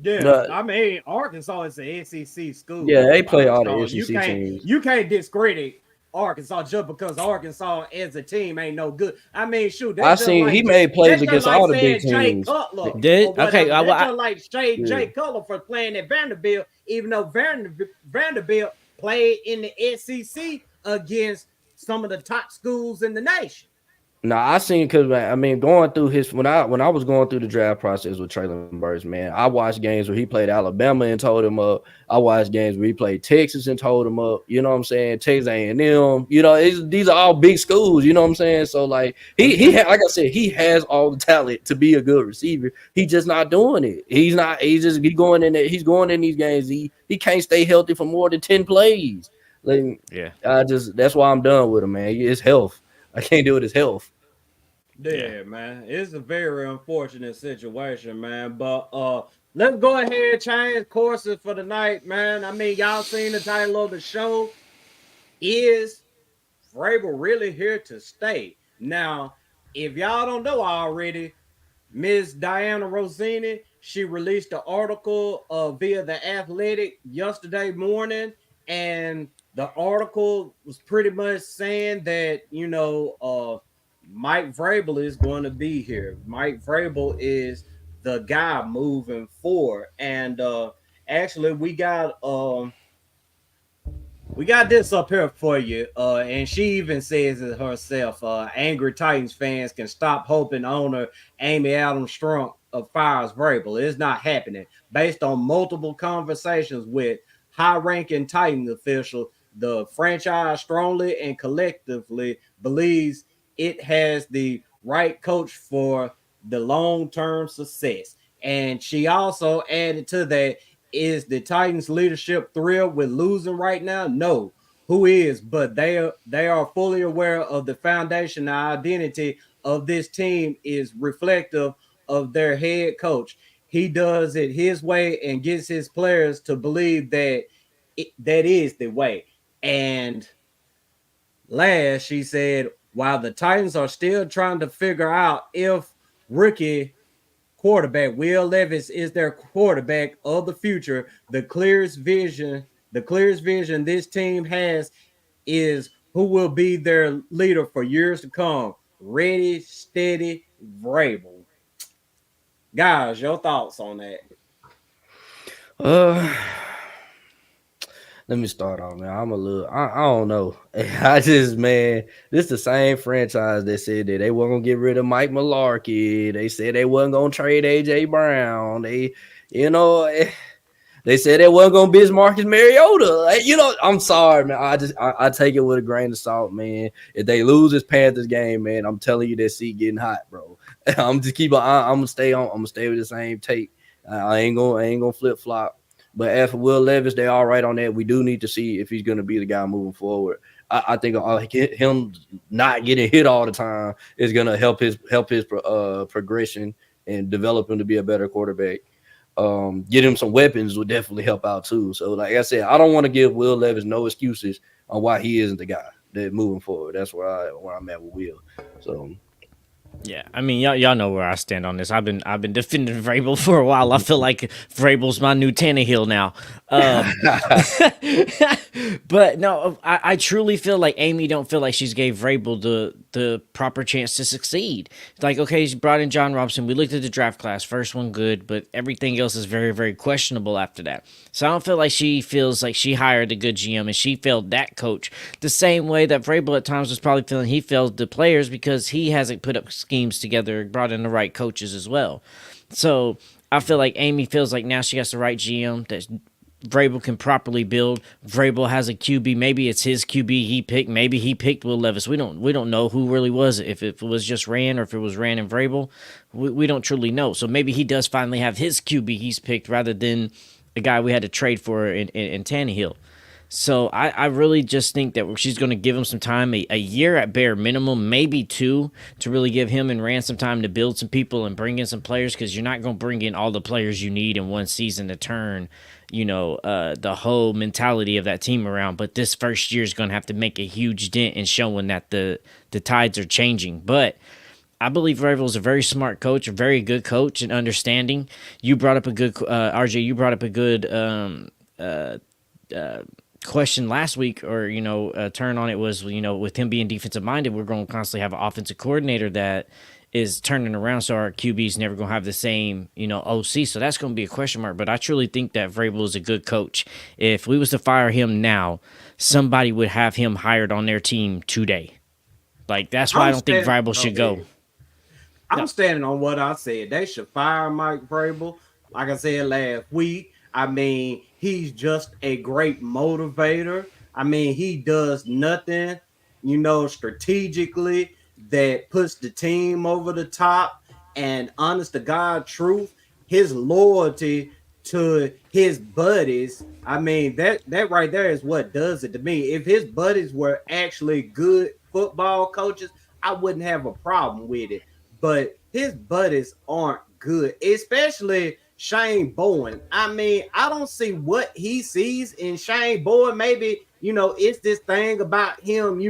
Yeah, I mean Arkansas is an SEC school. Yeah, they play all the So SEC teams. you can't discredit Arkansas just because Arkansas as a team ain't no good. I mean, shoot, I seen he made plays against all the big Jay teams. Cutler Did okay? that's I, just like Jay Cutler for playing at Vanderbilt, even though Vanderbilt played in the SEC against some of the top schools in the nation. No, I seen because I mean going through his when I was going through the draft process with Traylon Burks, man, I watched games where he played Alabama and told him up. I watched games where he played Texas and told him up. You know what I'm saying? Texas A&M. You know, these are all big schools. You know what I'm saying? So like he like I said, he has all the talent to be a good receiver. He's just not doing it. He's not. He's just going in. He's going in these games. He can't stay healthy for more than 10 plays. Like yeah, that's why I'm done with him, man. It's health. I can't do it. It's health. Yeah, man. It's a very unfortunate situation, man. But let's go ahead and change courses for the night, man. I mean, y'all seen the title of the show. Is Vrabel really here to stay? Now, if y'all don't know already, Ms. Diana Rossini, she released an article via The Athletic yesterday morning, and the article was pretty much saying that, Mike Vrabel is going to be here. Mike Vrabel is the guy moving forward. And actually, we got this up here for you. And she even says it herself. Angry Titans fans can stop hoping owner Amy Adams Strunk fires Vrabel. It's not happening. Based on multiple conversations with high-ranking Titans officials, the franchise strongly and collectively believes it has the right coach for the long-term success. And she also added to that, is the Titans leadership thrilled with losing right now? No. Who is? But they are fully aware of the foundation and identity of this team is reflective of their head coach. He does it his way and gets his players to believe that that is the way. And last, she said, while the Titans are still trying to figure out if rookie quarterback Will Levis is their quarterback of the future, the clearest vision this team has is who will be their leader for years to come. Ready, steady, Vrabel. Guys, your thoughts on that? Uh, Let me start off, man. I don't know. I just, man, this the same franchise that said that they weren't gonna get rid of Mike Malarkey. They said they wasn't gonna trade AJ Brown. You know, they said they wasn't gonna be Marcus Mariota. I'm sorry, man. I take it with a grain of salt, man. If they lose this Panthers game, man, I'm telling you that seat getting hot, bro. I'm gonna stay on. I'm gonna stay with the same take. I ain't gonna flip flop. But as for Will Levis, they all right on that. We do need to see if he's going to be the guy moving forward. I think him not getting hit all the time is going to help his progression and develop him to be a better quarterback. Get him some weapons will definitely help out too. So, like I said, I don't want to give Will Levis no excuses on why he isn't the guy that moving forward. That's where I'm at with Will. So. Yeah, I mean, y'all know where I stand on this. I've been defending Vrabel for a while. I feel like Vrabel's my new Tannehill now. But no, I truly feel like Amy don't feel like she's gave Vrabel the proper chance to succeed. It's like, okay, she brought in Jon Robinson. We looked at the draft class. First one good, but everything else is very, very questionable after that. So I don't feel like she feels like she hired a good GM and she failed that coach the same way that Vrabel at times was probably feeling he failed the players because he hasn't put up schemes together, brought in the right coaches as well. So I feel like Amy feels like now she has the right GM that Vrabel can properly build. Vrabel has a QB. Maybe it's his QB he picked. Maybe he picked Will Levis. We don't know who really was it. If it was just Rand or if it was Rand and Vrabel, we don't truly know. So maybe he does finally have his QB he's picked rather than a guy we had to trade for in Tannehill. So I really just think that she's going to give him some time, a year at bare minimum, maybe 2, to really give him and Rand some time to build some people and bring in some players, because you're not going to bring in all the players you need in one season to turn, the whole mentality of that team around. But this first year is going to have to make a huge dent in showing that the tides are changing. But I believe Vrabel is a very smart coach, a very good coach and understanding. You brought up a good, RJ, you brought up a good question last week, or turn on it was, with him being defensive minded, we're going to constantly have an offensive coordinator that is turning around, so our QB's never going to have the same OC, so that's going to be a question mark. But I truly think that Vrabel is a good coach. If we was to fire him now, somebody would have him hired on their team today. Like, that's why I don't think Vrabel should go. I'm standing on what I said. They should fire Mike Vrabel. Like I said last week, I mean, he's just a great motivator. I mean, he does nothing, strategically that puts the team over the top. And honest to God truth, his loyalty to his buddies, I mean, that right there is what does it to me. If his buddies were actually good football coaches, I wouldn't have a problem with it. But his buddies aren't good, especially Shane Bowen. I mean, I don't see what he sees in Shane Bowen. Maybe, it's this thing about him,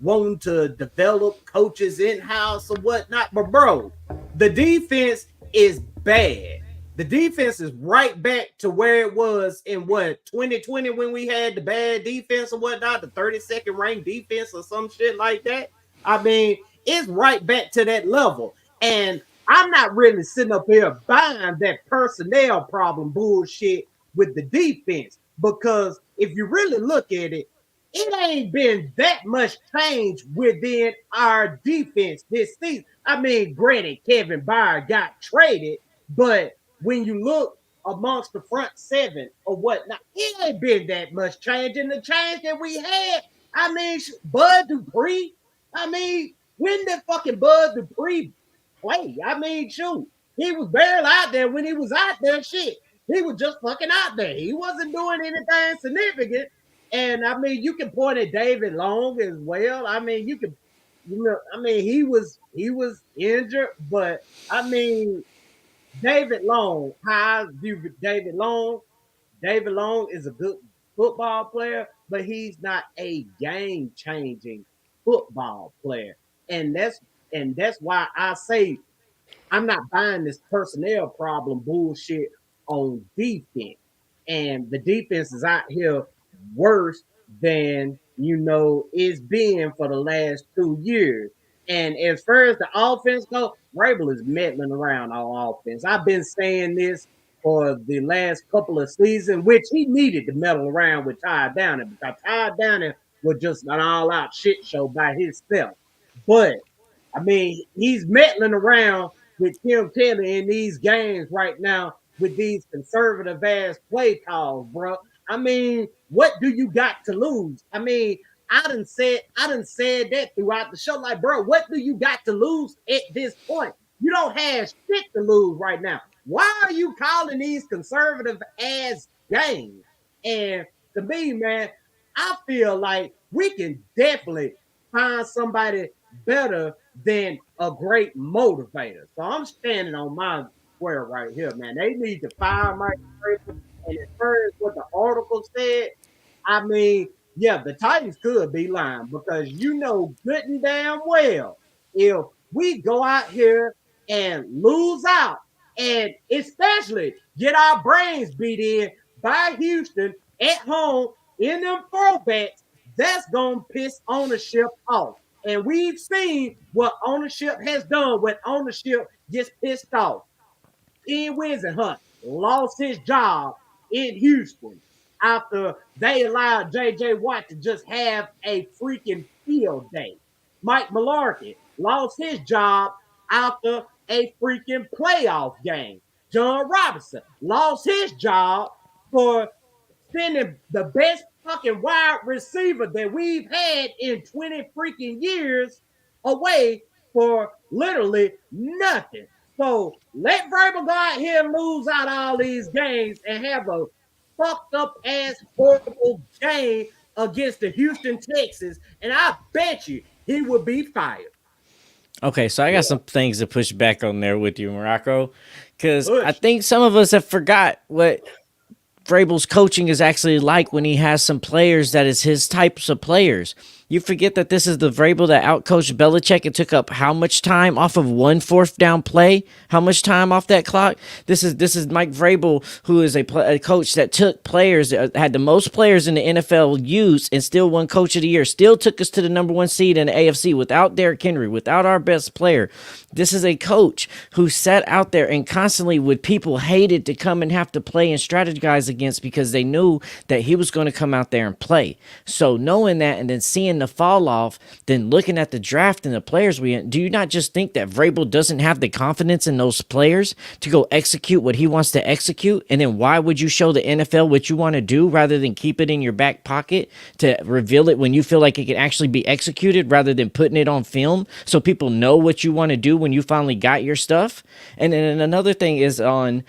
wanting to develop coaches in-house or whatnot. But, bro, the defense is bad. The defense is right back to where it was in 2020 when we had the bad defense or whatnot, the 32nd ranked defense or some shit like that. I mean, it's right back to that level. And I'm not really sitting up here buying that personnel problem bullshit with the defense, because if you really look at it, it ain't been that much change within our defense this season. I mean, granted, Kevin Byard got traded, but when you look amongst the front seven or whatnot, it ain't been that much change. And the change that we had, I mean, Bud Dupree, I mean, when did fucking Bud Dupree play? I mean, shoot, he was barely out there. When he was out there, shit, he was just fucking out there. He wasn't doing anything significant. And I mean, you can point at David Long as well. I mean, you can, I mean, he was injured, but I mean, David Long, how I view David Long is a good football player, but he's not a game changing football player. And that's why I say I'm not buying this personnel problem bullshit on defense. And the defense is out here worse than it's been for the last 2 years. And as far as the offense goes, Vrabel is meddling around on offense. I've been saying this for the last couple of seasons, which he needed to meddle around with Ty Downing because Ty Downing was just an all-out shit show by himself. But I mean, he's meddling around with Tim Kelly in these games right now with these conservative ass play calls, bro. I mean, what do you got to lose? I mean, I done said that throughout the show. Like, bro, what do you got to lose at this point? You don't have shit to lose right now. Why are you calling these conservative ass games? And to me, man, I feel like we can definitely find somebody better than a great motivator. So I'm standing on my square right here, man. They need to fire Mike Vrabel. And as far as what the article said, I mean, yeah, the Titans could be lying because good and damn well if we go out here and lose out and especially get our brains beat in by Houston at home in them throwbacks, that's going to piss ownership off. And we've seen what ownership has done when ownership gets pissed off. Ian Hunt lost his job in Houston after they allowed J.J. Watt to just have a freaking field day. Mike Malarkey lost his job after a freaking playoff game. Jon Robinson lost his job for sending the best fucking wide receiver that we've had in 20 freaking years away for literally nothing. So let Vrabel go out here and lose out all these games and have a fucked up ass horrible game against the Houston Texans, and I bet you he would be fired. Okay, so I got some things to push back on there with you, Marako, because I think some of us have forgot what Vrabel's coaching is actually like when he has some players that is his types of players. You forget that this is the Vrabel that outcoached Belichick and took up how much time off of one fourth down play? How much time off that clock? This is Mike Vrabel, who is a coach that took players, had the most players in the NFL use and still won Coach of the Year, still took us to the number one seed in the AFC without Derrick Henry, without our best player. This is a coach who sat out there and constantly with people hated to come and have to play and strategize against because they knew that he was going to come out there and play. So knowing that and then seeing the fall off, then looking at the draft and the players do you not just think that Vrabel doesn't have the confidence in those players to go execute what he wants to execute? And then why would you show the NFL what you want to do rather than keep it in your back pocket to reveal it when you feel like it can actually be executed rather than putting it on film so people know what you want to do when you finally got your stuff? And then another thing is on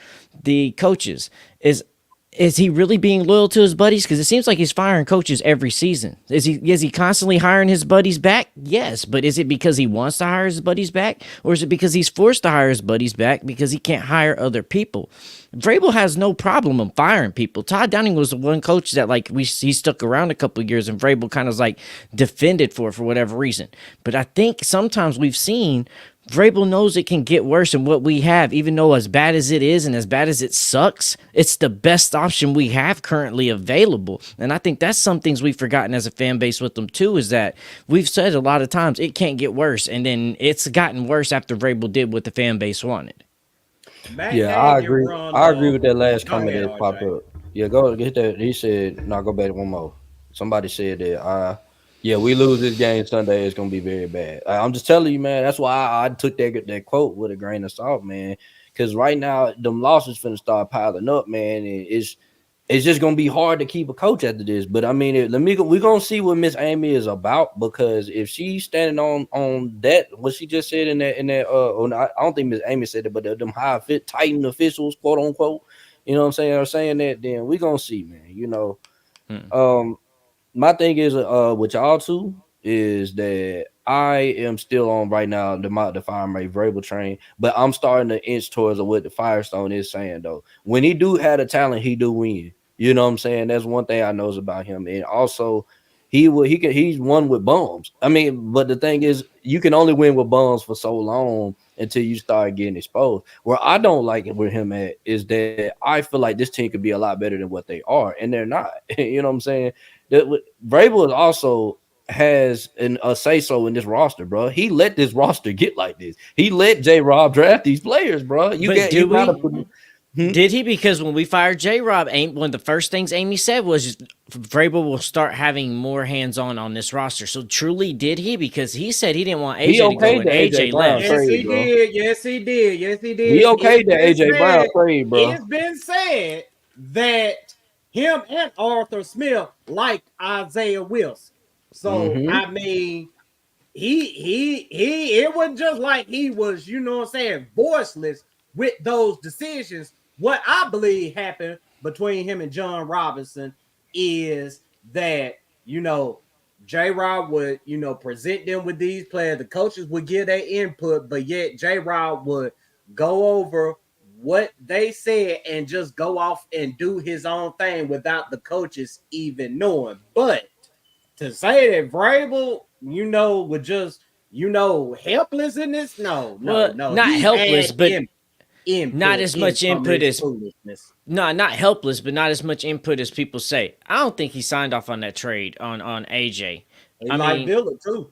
the coaches is he really being loyal to his buddies? Because it seems like he's firing coaches every season. Is he constantly hiring his buddies back? Yes, but is it because he wants to hire his buddies back? Or is it because he's forced to hire his buddies back because he can't hire other people? Vrabel has no problem in firing people. Todd Downing was the one coach that he stuck around a couple of years and Vrabel kind of defended for whatever reason. But I think sometimes we've seen Vrabel knows it can get worse than what we have, even though as bad as it is and as bad as it sucks, it's the best option we have currently available. And I think that's some things we've forgotten as a fan base with them too, is that we've said a lot of times it can't get worse. And then it's gotten worse after Vrabel did what the fan base wanted. I agree. I agree with that last comment that popped up. Yeah, go get that. He said, no, go back one more. Somebody said that, we lose this game Sunday, it's gonna be very bad. I'm just telling you, man. That's why I took that quote with a grain of salt, man. Because right now, them losses finna start piling up, man. And it's just gonna be hard to keep a coach after this. But I mean, we're gonna see what Miss Amy is about, because if she's standing on that, what she just said in that I don't think Miss Amy said it, but them high Titan officials, quote unquote, you know what I'm saying, are saying that, then we're gonna see, man. My thing is with y'all too is that I am still on right now the Fire Ray Vrabel train, but I'm starting to inch towards what the Firestone is saying though. When he do have the talent, he do win. You know what I'm saying? That's one thing I knows about him. And also he's won with bums. I mean, but the thing is, you can only win with bums for so long until you start getting exposed. Where I don't like it with him at is that I feel like this team could be a lot better than what they are, and they're not. You know what I'm saying? Vrabel is also has a say so in this roster, bro. He let this roster get like this. He let J. Rob draft these players, bro. Did he? Because when we fired J. Rob, one of the first things Amy said was Vrabel will start having more hands-on on this roster. So truly, did he? Because he said he didn't want AJ to go, and AJ left. Yes, he did. Yes, he did. Yes, he did. He okayed the AJ Brown trade, bro. It's been said that him and Arthur Smith like Isaiah Wilson. So I mean, it wasn't just like he was, you know what I'm saying, voiceless with those decisions. What I believe happened between him and Jon Robinson is that, you know, J-Rob would, you know, present them with these players. The coaches would give their input, but yet J-Rob would go over what they said and just go off and do his own thing without the coaches even knowing. But to say that Vrabel, you know, would just, you know, helpless in this, no. Not helpless, but not as much input as not helpless, but not as much input as people say. I don't think he signed off on that trade on AJ. I like Dillard too.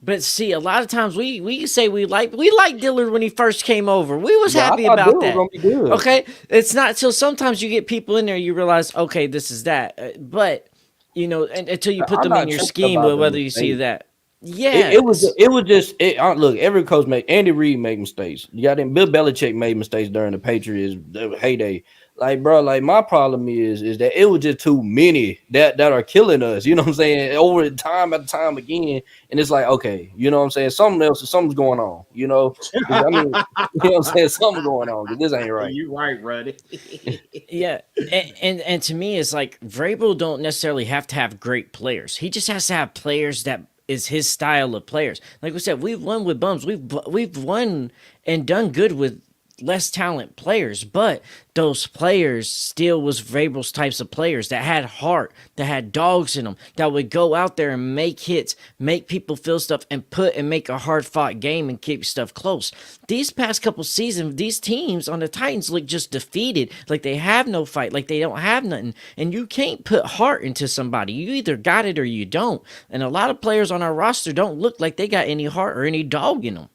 But see, a lot of times we say we like Dillard when he first came over. We was happy about that. Okay, it's not till sometimes you get people in there, you realize, okay, this is that. But you know, until you put them in your scheme, whether you see that. Yeah, it was just look. Every coach Andy Reid made mistakes. You got him. Bill Belichick made mistakes during the Patriots heyday. Like, bro, like my problem is that it was just too many that are killing us. You know what I'm saying? Over time after time again, and it's like, okay, you know what I'm saying? Something's going on. You know, I mean, you know what I'm saying? Something's going on because this ain't right. You right, Ruddy. Yeah, and to me, it's like Vrabel don't necessarily have to have great players. He just has to have players that is his style of players. Like we said, we've won with bums. We've won and done good with less talent players, but those players still was Vrabel's types of players that had heart, that had dogs in them, that would go out there and make hits, make people feel stuff, and make a hard-fought game and keep stuff close. These past couple seasons, these teams on the Titans look just defeated, like they have no fight, like they don't have nothing, and you can't put heart into somebody. You either got it or you don't, and a lot of players on our roster don't look like they got any heart or any dog in them.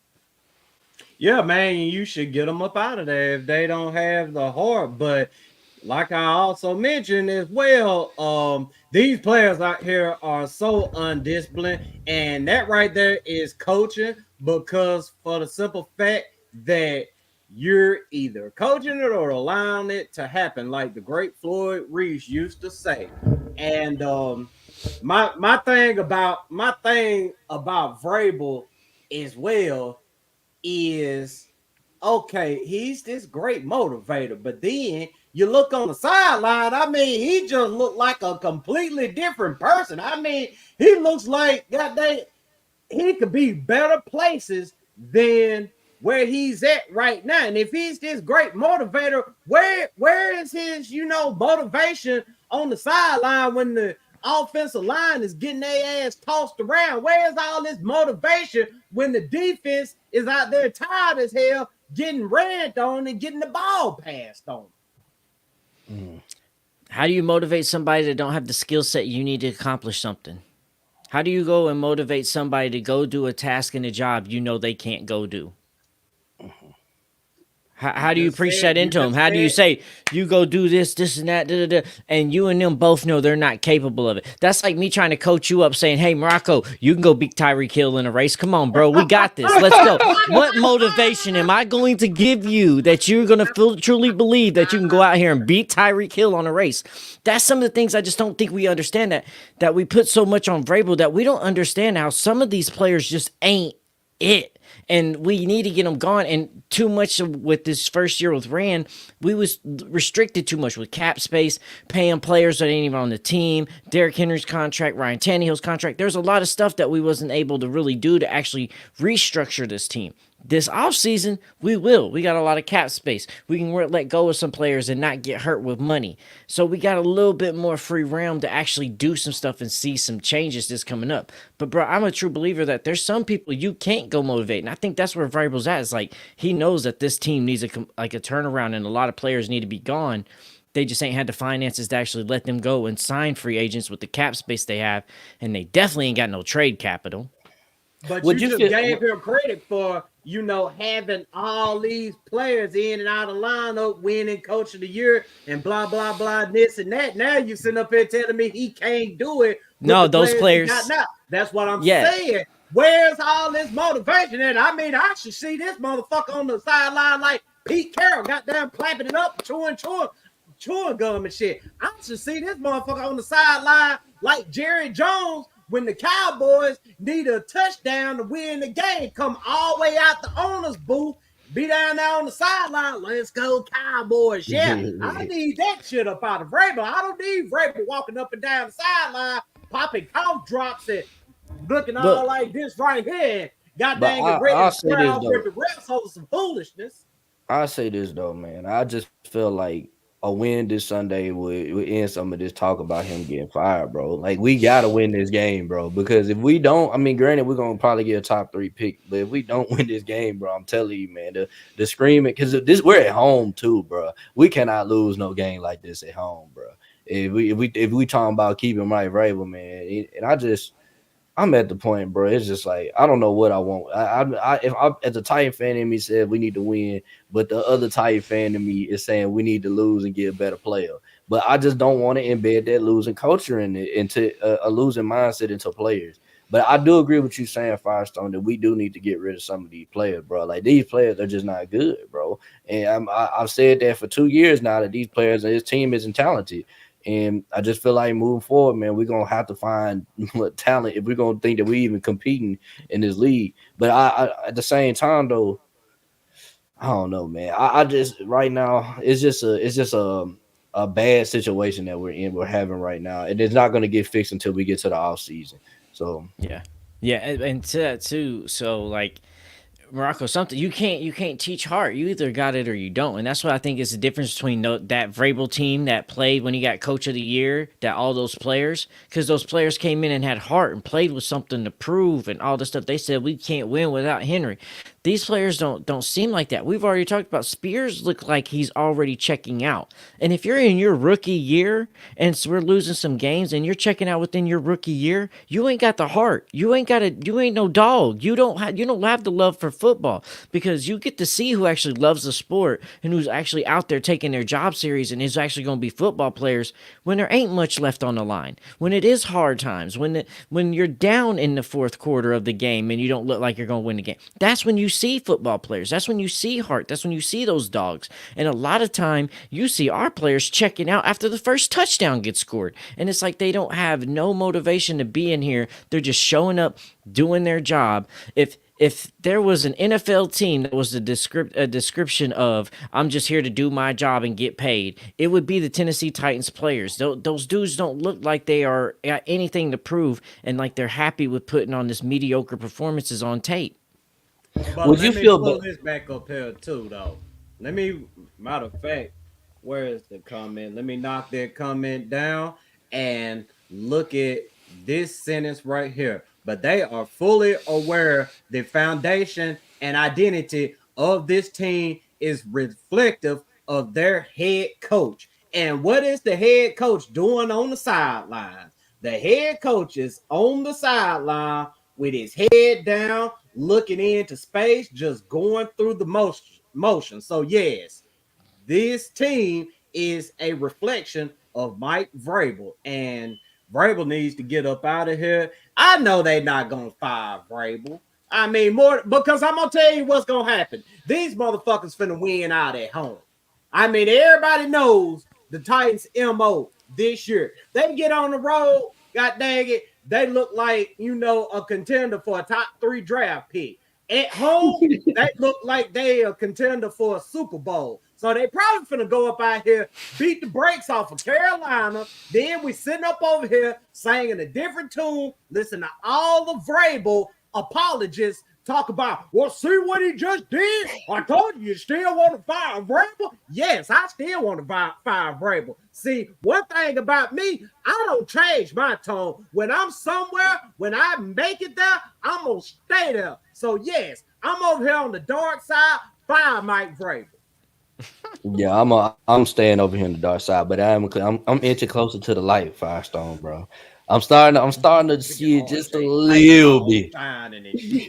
Yeah, man, you should get them up out of there if they don't have the heart. But like I also mentioned as well, these players out here are so undisciplined, and that right there is coaching, because for the simple fact that you're either coaching it or allowing it to happen, like the great Floyd Reese used to say. And my thing about Vrabel as well is, okay, he's this great motivator, but then you look on the sideline, I mean, he just looked like a completely different person. I mean, he looks like he could be better places than where he's at right now. And if he's this great motivator, where is his, you know, motivation on the sideline when the offensive line is getting their ass tossed around? Where's all this motivation when the defense is out there tired as hell, getting ragged on and getting the ball passed on? How do you motivate somebody that don't have the skill set you need to accomplish something? How do you go and motivate somebody to go do a task and a job you know they can't go do? How do you preach that into them? How do you say, you go do this, and that, and you and them both know they're not capable of it? That's like me trying to coach you up saying, hey, Marako, you can go beat Tyreek Hill in a race. Come on, bro. We got this. Let's go. What motivation am I going to give you that you're going to truly believe that you can go out here and beat Tyreek Hill on a race? That's some of the things I just don't think we understand, that we put so much on Vrabel, that we don't understand how some of these players just ain't it. And we need to get them gone. And too much with this first year with Rand, we was restricted too much with cap space, paying players that ain't even on the team, Derrick Henry's contract, Ryan Tannehill's contract. There's a lot of stuff that we wasn't able to really do to actually restructure this team. This offseason, we will. We got a lot of cap space. We can let go of some players and not get hurt with money. So we got a little bit more free realm to actually do some stuff and see some changes that's coming up. But bro, I'm a true believer that there's some people you can't go motivate. And I think that's where Vrabel's at. It's like he knows that this team needs a turnaround and a lot of players need to be gone. They just ain't had the finances to actually let them go and sign free agents with the cap space they have. And they definitely ain't got no trade capital. But you just gave him credit for, having all these players in and out of lineup, winning coach of the year, and blah, blah, blah, this and that. Now you sitting up here telling me he can't do it. No, those players. That's what I'm saying. Where's all this motivation? And I mean, I should see this motherfucker on the sideline like Pete Carroll, goddamn clapping it up, chewing gum and shit. I should see this motherfucker on the sideline like Jerry Jones when the Cowboys need a touchdown to win the game. Come all the way out the owner's booth, be down there on the sideline. Let's go Cowboys. Yeah, I need that shit up out of Vrabel. I don't need Vrabel walking up and down the sideline, popping cough drops and looking all like this right here. God dang it, ready to crowd with the refs over some foolishness. I say this though, man. I just feel like a win this Sunday would end some of this talk about him getting fired, bro. Like, we gotta win this game, bro. Because if we don't, I mean, granted, we're gonna probably get a top 3 pick, but if we don't win this game, bro, I'm telling you, man, the screaming, because we're at home too, bro. We cannot lose no game like this at home, bro. If we talking about keeping Mike Vrabel, man, and I'm at the point, bro. It's just like I don't know what I want. If I'm as a Titan fan in me said we need to win, but the other Titan fan in me is saying we need to lose and get a better player. But I just don't want to embed that losing culture into a losing mindset into players. But I do agree with you saying, Firestone, that we do need to get rid of some of these players, bro. Like, these players are just not good, bro. And I've said that for 2 years now that these players and his team isn't talented. And I just feel like moving forward, man, we're going to have to find talent if we're going to think that we're even competing in this league. But I at the same time, though, I don't know, man. I just right now, it's just a bad situation that we're having right now. And it's not going to get fixed until we get to the off season. So, yeah. And to that, too. So, like, Marako, something you can't teach heart. You either got it or you don't, and that's what I think is the difference between that Vrabel team that played when he got Coach of the Year, that all those players, because those players came in and had heart and played with something to prove and all the stuff. They said we can't win without Henry. These players don't seem like that. We've already talked about Spears. Look like he's already checking out. And if you're in your rookie year and so we're losing some games and you're checking out within your rookie year, you ain't got the heart. You ain't no dog. You don't have the love for football, because you get to see who actually loves the sport and who's actually out there taking their job serious and is actually going to be football players when there ain't much left on the line. When it is hard times, when you're down in the fourth quarter of the game and you don't look like you're going to win the game. That's when you see football players. That's when you see heart. That's when you see those dogs. And a lot of time you see our players checking out after the first touchdown gets scored. And it's like they don't have no motivation to be in here. They're just showing up, doing their job. If there was an NFL team that was a description of I'm just here to do my job and get paid, it would be the Tennessee Titans players. Those dudes don't look like they are got anything to prove and like they're happy with putting on this mediocre performances on tape. But would you feel pull this back up here too, though? Matter of fact, where is the comment? Let me knock that comment down and look at this sentence right here. But they are fully aware the foundation and identity of this team is reflective of their head coach. And what is the head coach doing on the sideline? The head coach is on the sideline with his head down, looking into space, just going through the motion. So, yes, this team is a reflection of Mike Vrabel. And Vrabel needs to get up out of here. I know they're not going to fire Vrabel. I mean, more because I'm going to tell you what's going to happen. These motherfuckers finna win out at home. I mean, everybody knows the Titans' MO this year. They get on the road, god dang it, they look like, a contender for a top 3 draft pick. At home, they look like they are a contender for a Super Bowl. So they probably finna go up out here, beat the brakes off of Carolina. Then we sitting up over here singing a different tune, listen to all the Vrabel apologists talk about, well, see what he just did? I told you still want to fire Vrabel? Yes, I still want to fire Vrabel. See, one thing about me, I don't change my tone. When I'm somewhere, when I make it there, I'm going to stay there. So, yes, I'm over here on the dark side. Fire Mike Vrabel. Yeah, I'm staying over here on the dark side, but I'm inching closer to the light, Firestone, bro. I'm starting to see it just a little bit.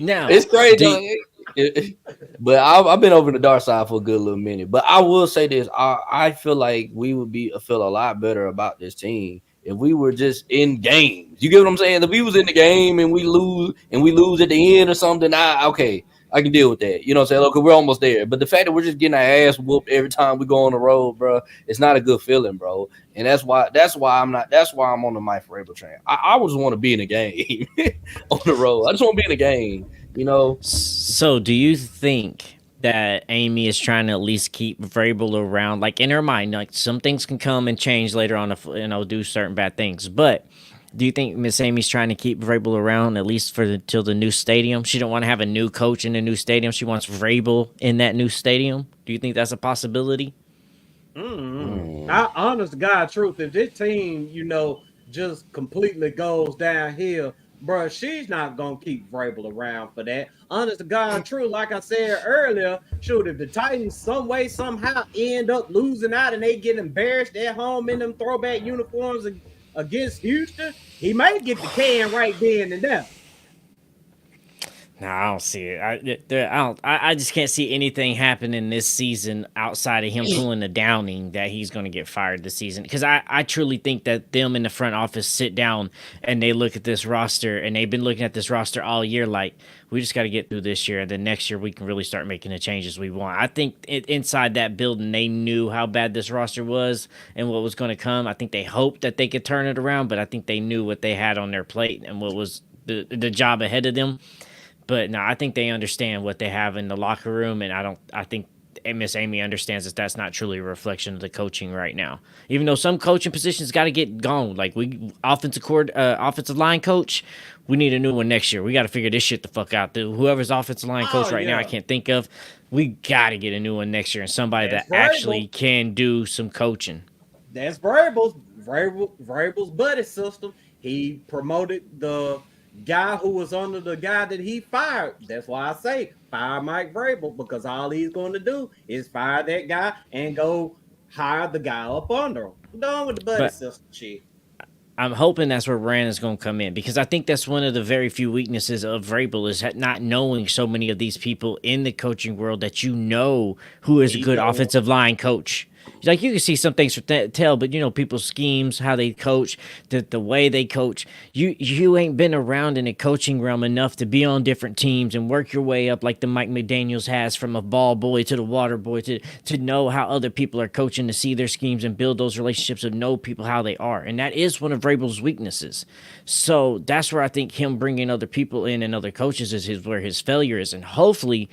Now, It's crazy, but I've been over the dark side for a good little minute. But I will say this: I feel like we would feel a lot better about this team if we were just in games. You get what I'm saying? If we was in the game and we lose at the end or something, I can deal with that. You know what I'm saying? Look, we're almost there. But the fact that we're just getting our ass whooped every time we go on the road, bro, it's not a good feeling, bro. And that's why I'm on the Mike Vrabel train. I just want to be in a game on the road. I just want to be in a game, you know. So do you think that Amy is trying to at least keep Vrabel around? Like, in her mind, like, some things can come and change later on, do certain bad things. But do you think Miss Amy's trying to keep Vrabel around at least till the new stadium? She don't want to have a new coach in the new stadium. She wants Vrabel in that new stadium. Do you think that's a possibility? Honest to God, truth, if this team, just completely goes downhill, bro, she's not gonna keep Vrabel around for that. Honest to God, true, like I said earlier, shoot, if the Titans some way somehow end up losing out and they get embarrassed at home in them throwback uniforms against Houston, he may get the can right then and there. No, I don't see it. I just can't see anything happening this season outside of him pulling the Downing that he's going to get fired this season. Because I truly think that them in the front office sit down and they look at this roster, and they've been looking at this roster all year like, we just got to get through this year, and then next year we can really start making the changes we want. I think inside that building, they knew how bad this roster was and what was going to come. I think they hoped that they could turn it around, but I think they knew what they had on their plate and what was the job ahead of them. But no, I think they understand what they have in the locker room, and I think Miss Amy understands that that's not truly a reflection of the coaching right now. Even though some coaching positions got to get gone, like offensive line coach, we need a new one next year. We got to figure this shit the fuck out. Whoever's offensive line coach now, I can't think of. We got to get a new one next year, and somebody that actually can do some coaching. That's Vrabel's buddy system. He promoted the guy who was under the guy that he fired. That's why I say fire Mike Vrabel, because all he's going to do is fire that guy and go hire the guy up under him. I'm done with the buddy system shit. I'm hoping that's where Rand is going to come in, because I think that's one of the very few weaknesses of Vrabel is not knowing so many of these people in the coaching world that who is a good offensive line coach. Like, you can see some things from tell, but people's schemes, how they coach, the way they coach. You ain't been around in the coaching realm enough to be on different teams and work your way up like the Mike McDaniels has, from a ball boy to the water boy, to know how other people are coaching, to see their schemes and build those relationships and know people how they are. And that is one of Vrabel's weaknesses. So that's where I think him bringing other people in and other coaches is where his failure is. And hopefully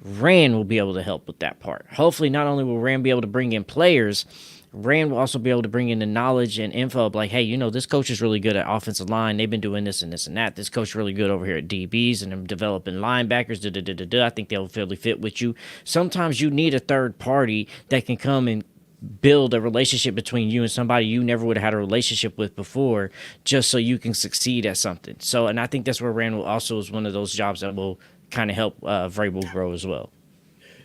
Rand will be able to help with that part. Hopefully, not only will Rand be able to bring in players, Rand will also be able to bring in the knowledge and info of like, hey, this coach is really good at offensive line. They've been doing this and this and that. This coach is really good over here at DBs and I'm developing linebackers. I think they'll fairly fit with you. Sometimes you need a third party that can come and build a relationship between you and somebody you never would have had a relationship with before, just so you can succeed at something. So, and I think that's where Rand will also is one of those jobs that will kind of help Vrabel grow as well.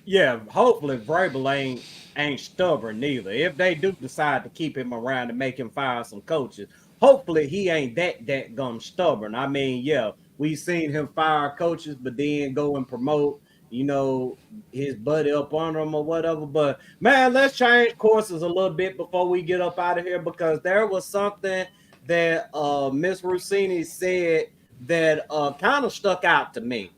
Yeah, hopefully Vrabel ain't stubborn neither. If they do decide to keep him around and make him fire some coaches, hopefully he ain't that gum stubborn. I mean, yeah, we've seen him fire coaches, but then go and promote, his buddy up under him or whatever. But man, let's change courses a little bit before we get up out of here, because there was something that Miss Rossini said that kind of stuck out to me.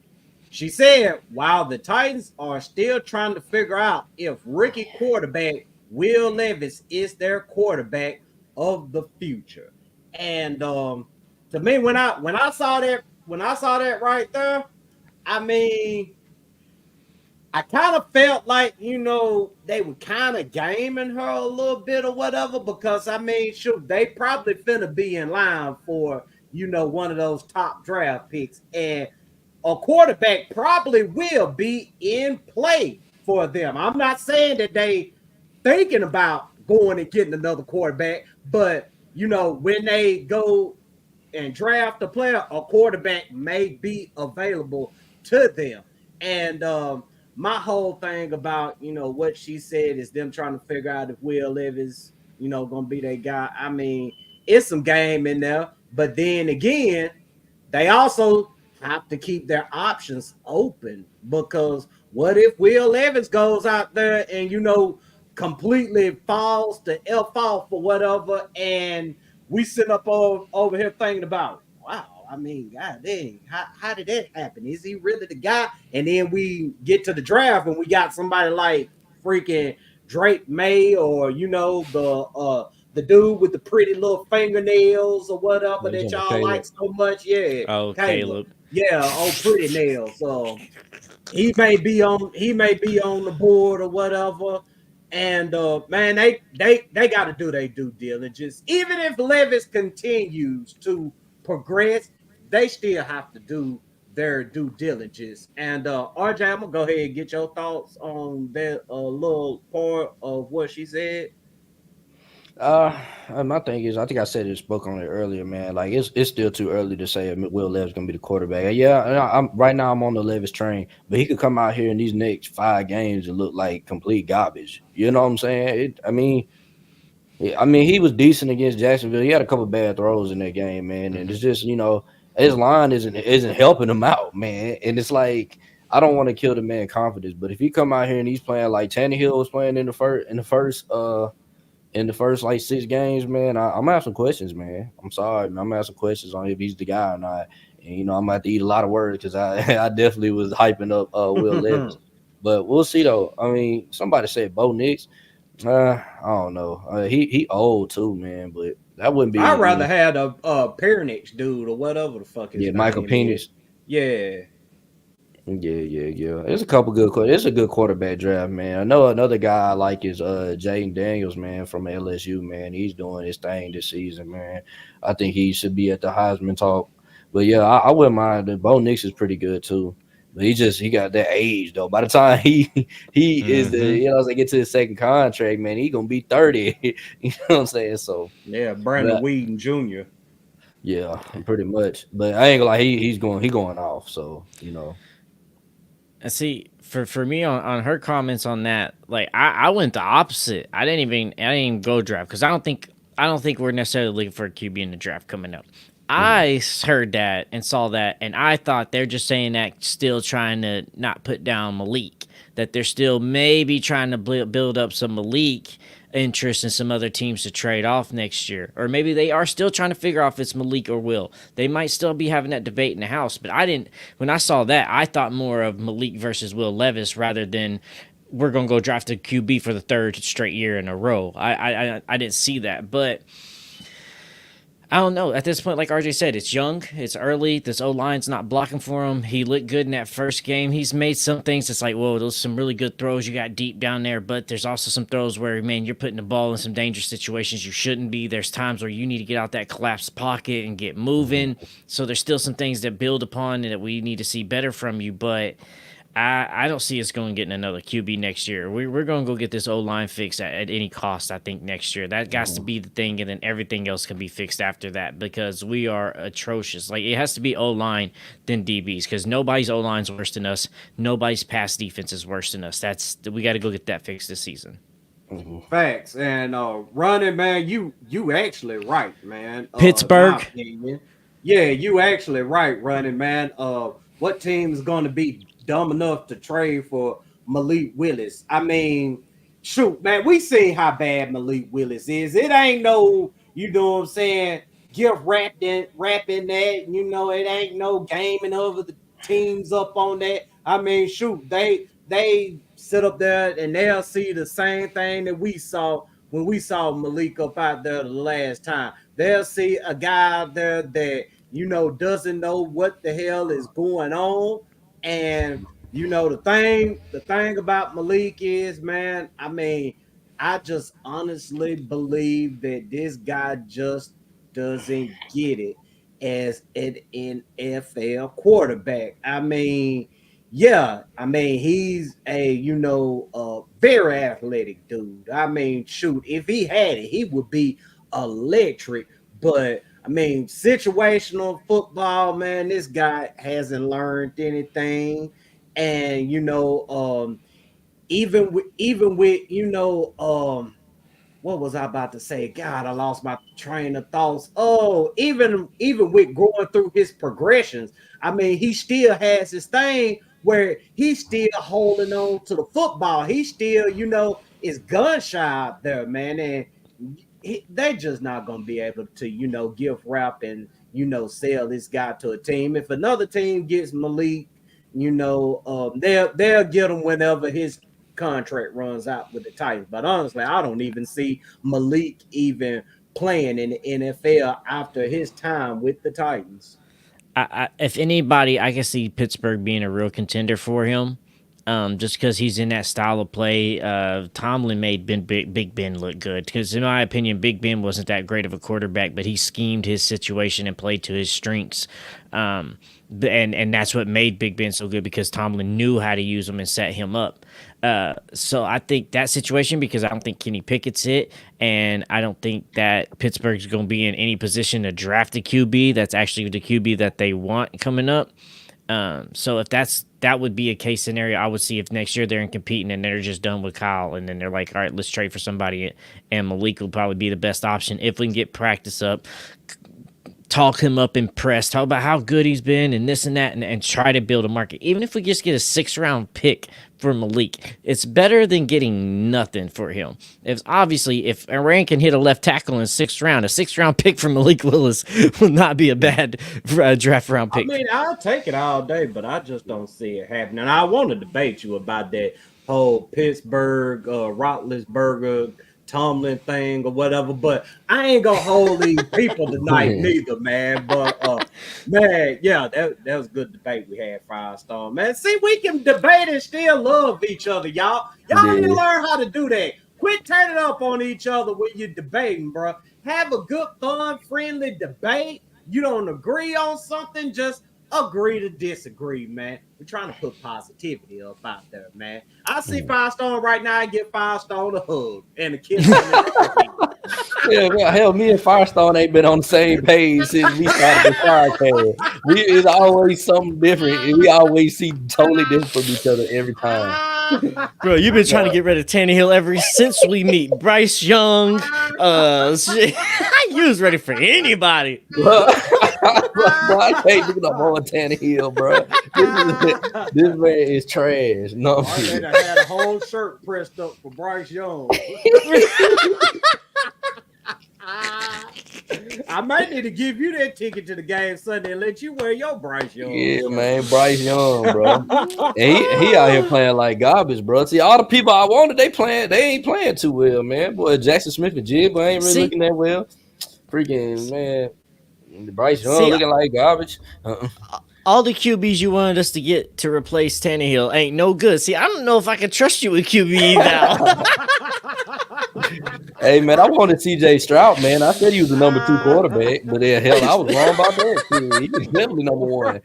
She said, while the Titans are still trying to figure out if rookie quarterback Will Levis is their quarterback of the future. And to me, when I saw that right there, I mean, I kind of felt like, they were kind of gaming her a little bit or whatever, because I mean, shoot, they probably finna be in line for, one of those top draft picks. And a quarterback probably will be in play for them. I'm not saying that they thinking about going and getting another quarterback, but when they go and draft a player, a quarterback may be available to them. And my whole thing about what she said is them trying to figure out if Will Liv is gonna be that guy. I mean, it's some game in there, but then again, they also have to keep their options open because what if Will Evans goes out there and completely falls to F off or whatever, and we sit up over here thinking about, wow, I mean, god dang, how did that happen? Is he really the guy? And then we get to the draft and we got somebody like freaking Drake May, or the dude with the pretty little fingernails or whatever that y'all like so much. Yeah, Oh, Caleb. Caleb. Yeah, oh, pretty nails. So he may be on the board or whatever. And man, they got to do their due diligence. Even if Levis continues to progress, they still have to do their due diligence. And RJ, I'm gonna go ahead and get your thoughts on that little part of what she said. My thing is, I think I said it, spoke on it earlier, man. Like it's still too early to say Will Levis gonna be the quarterback. Yeah, I'm right now. I'm on the Levis train, but he could come out here in these next 5 games and look like complete garbage. You know what I'm saying? I mean, he was decent against Jacksonville. He had a couple bad throws in that game, man, and it's just his line isn't helping him out, man. And it's like I don't want to kill the man confidence, but if he come out here and he's playing like Tannehill was playing in the first like 6 games, man, I'm gonna have some questions, man. I'm sorry, man. I'm gonna have some questions on if he's the guy or not. And I'm gonna have to eat a lot of words because I I definitely was hyping up Will Levis. But we'll see though. I mean, somebody said Bo Nix. I don't know. He old too, man. But that wouldn't be. I'd rather have a Pernix dude or whatever the fuck his Yeah, Michael name is. Penix. Yeah. Yeah. It's a couple good. It's a good quarterback draft, man. I know another guy I like is Jaden Daniels, man, from LSU, man. He's doing his thing this season, man. I think he should be at the Heisman talk. But yeah, I wouldn't mind. Bo Nix is pretty good too. But he got that age though. By the time he is as they get to his second contract, man, he gonna be 30. You know what I'm saying? So Yeah, Brandon but Whedon Jr. yeah, pretty much. But I ain't gonna lie, he's going off. So And see, for me on her comments on that, like I went the opposite. I didn't even go draft because I don't think we're necessarily looking for a QB in the draft coming up. I heard that and saw that, and I thought they're just saying that, still trying to not put down Malik. That they're still maybe trying to build up some Malik interest in some other teams to trade off next year. Or maybe they are still trying to figure out if it's Malik or Will. They might still be having that debate in the house. But when I saw that, I thought more of Malik versus Will Levis rather than we're going to go draft a QB for the third straight year in a row. I didn't see that. But I don't know. At this point, like RJ said, it's young, it's early. This O-line's not blocking for him. He looked good in that first game. He's made some things. It's like, whoa, those are some really good throws you got deep down there. But there's also some throws where, man, you're putting the ball in some dangerous situations you shouldn't be. There's times where you need to get out that collapsed pocket and get moving. So there's still some things that build upon and that we need to see better from you. But I don't see us going getting another QB next year. We're going to go get this O-line fixed at any cost, I think, next year. That has to be the thing, and then everything else can be fixed after that because we are atrocious. Like, it has to be O-line, then DBs, because nobody's O-line's worse than us. Nobody's pass defense is worse than us. We got to go get that fixed this season. Facts. And running, man, you actually right, man. Pittsburgh. Yeah, you actually right, running, man. What team is going to be dumb enough to trade for Malik Willis? I mean, shoot, man, we seen how bad Malik Willis is. It ain't no, you know what I'm saying, gift rapping that, it ain't no gaming over the teams up on that. I mean, shoot, they sit up there and they'll see the same thing that we saw when we saw Malik up out there the last time. They'll see a guy out there that doesn't know what the hell is going on. And the thing about Malik is, man, I mean, I just honestly believe that this guy just doesn't get it. as an NFL quarterback. I mean, yeah, I mean, he's a very athletic dude. I mean, shoot, if he had it, he would be electric. But I mean, situational football, man, this guy hasn't learned anything. And even with what was I about to say? God, I lost my train of thoughts. Oh, even with going through his progressions, I mean, he still has his thing where he's still holding on to the football. He still, is gun shy out there, man, and they're just not gonna be able to, give rap and sell this guy to a team. If another team gets Malik, they'll get him whenever his contract runs out with the Titans. But honestly, I don't even see Malik even playing in the NFL after his time with the Titans. If anybody, I can see Pittsburgh being a real contender for him. Just because he's in that style of play. Tomlin made Big Ben look good because, in my opinion, Big Ben wasn't that great of a quarterback, but he schemed his situation and played to his strengths. And that's what made Big Ben so good because Tomlin knew how to use him and set him up. So I think that situation, because I don't think Kenny Pickett's it, and I don't think that Pittsburgh's going to be in any position to draft a QB that's actually the QB that they want coming up. So if that would be a case scenario, I would see if next year they're in competing and they're just done with Kyle, and then they're like, all right, let's trade for somebody, and Malik will probably be the best option if we can get practice up, talk him up in press, talk about how good he's been and this and that, and try to build a market. Even if we just get a 6th-round pick for Malik, it's better than getting nothing for him. If Iran can hit a left tackle in 6th round, a 6th-round pick for Malik Willis will not be a bad draft round pick. I mean, I'll take it all day, but I just don't see it happening. I want to debate you about that whole Pittsburgh, Roethlisberger, Tomlin thing or whatever, but I ain't gonna hold these people tonight neither, man. But man, yeah, that was a good debate we had, Firestone. Man, see, we can debate and still love each other, y'all. Y'all need to learn how to do that. Quit turning up on each other when you're debating, bro. Have a good, fun, friendly debate. You don't agree on something, just agree to disagree, man. We're trying to put positivity up out there, man. I see Firestone right now. I get Firestone a hug and a kiss. Yeah, hell, me and Firestone ain't been on the same page since we started the podcast. It's always something different, and we always see totally different from each other every time. Bro, you've been trying to get rid of Tannehill ever since we meet Bryce Young. You was ready for anybody. Bro, I can't do no more Tannehill, bro. This man is trash. No, I had a whole shirt pressed up for Bryce Young. I might need to give you that ticket to the game Sunday and let you wear your Bryce Young. Yeah, man, Bryce Young, bro. And he out here playing like garbage, bro. See, all the people I wanted, they ain't playing too well, man. Boy, Jackson Smith and Jigba ain't really looking that well. Freaking man. Bryce Young looking like garbage. All the QBs you wanted us to get to replace Tannehill ain't no good. See, I don't know if I can trust you with QB now. Hey, man, I wanted CJ Stroud, man. I said he was the number 2 quarterback, but hell, I was wrong about that. Too. He was definitely number 1.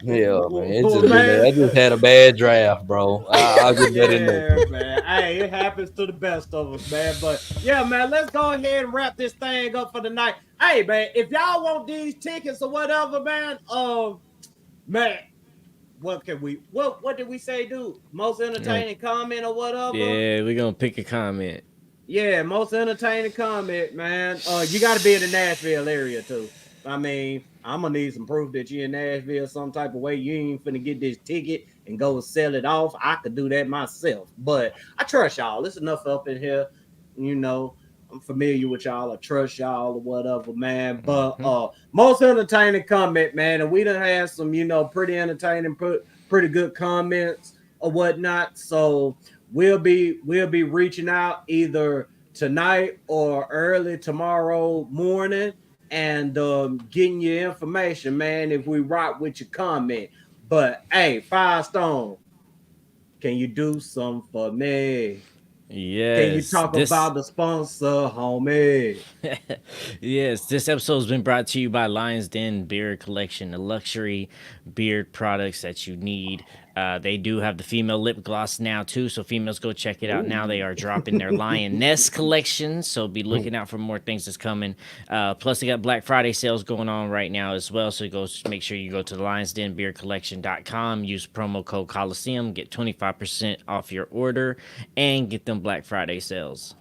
Yeah, man. I just had a bad draft, bro. I'll get that in there. Man. Hey, it happens to the best of us, man. But yeah, man, let's go ahead and wrap this thing up for the night. Hey, man, if y'all want these tickets or whatever, man, man, what did we say, dude? Most entertaining comment or whatever? Yeah, we're gonna pick a comment. Yeah, most entertaining comment, man. You gotta be in the Nashville area too. I mean, I'm gonna need some proof that you're in Nashville some type of way. You ain't finna get this ticket and go sell it off. I could do that myself, but I trust y'all. There's enough up in here, I'm familiar with y'all. I trust y'all or whatever, man. But most entertaining comment, man. And we done had some, pretty entertaining, pretty good comments or whatnot. So we'll be reaching out either tonight or early tomorrow morning and getting your information, man, if we rock with your comment. But hey, Firestone, can you do something for me? Yes. Can you talk about the sponsor, homie? Yes, this episode has been brought to you by Lions Den Beard Collection, the luxury beard products that you need. They do have the female lip gloss now too, so females go check it out now. They are dropping their Lioness collection, so be looking out for more things that's coming. Plus, they got Black Friday sales going on right now as well, so go make sure you go to the lionsdenbeardcollection.com, use promo code Coliseum, get 25% off your order, and get them Black Friday sales.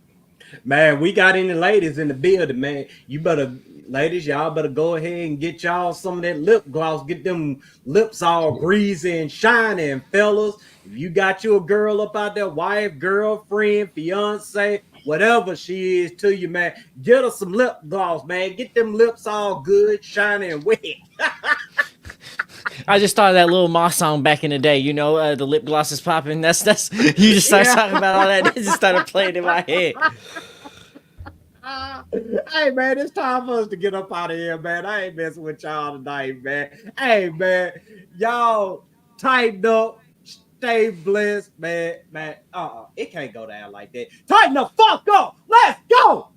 Man, we got any ladies in the building, man. Ladies, y'all better go ahead and get y'all some of that lip gloss. Get them lips all greasy and shining, fellas. If you got you a girl up out there, wife, girlfriend, fiance, whatever she is to you, man, get her some lip gloss, man. Get them lips all good, shiny, and wet. I just thought of that little Moss song back in the day, the lip gloss is popping. That's you just started talking about all that. It just started playing in my head. Hey, man, it's time for us to get up out of here, man. I ain't messing with y'all tonight, man. Hey, man, y'all tighten up, stay blessed, man. It can't go down like that. Tighten the fuck up. Let's go.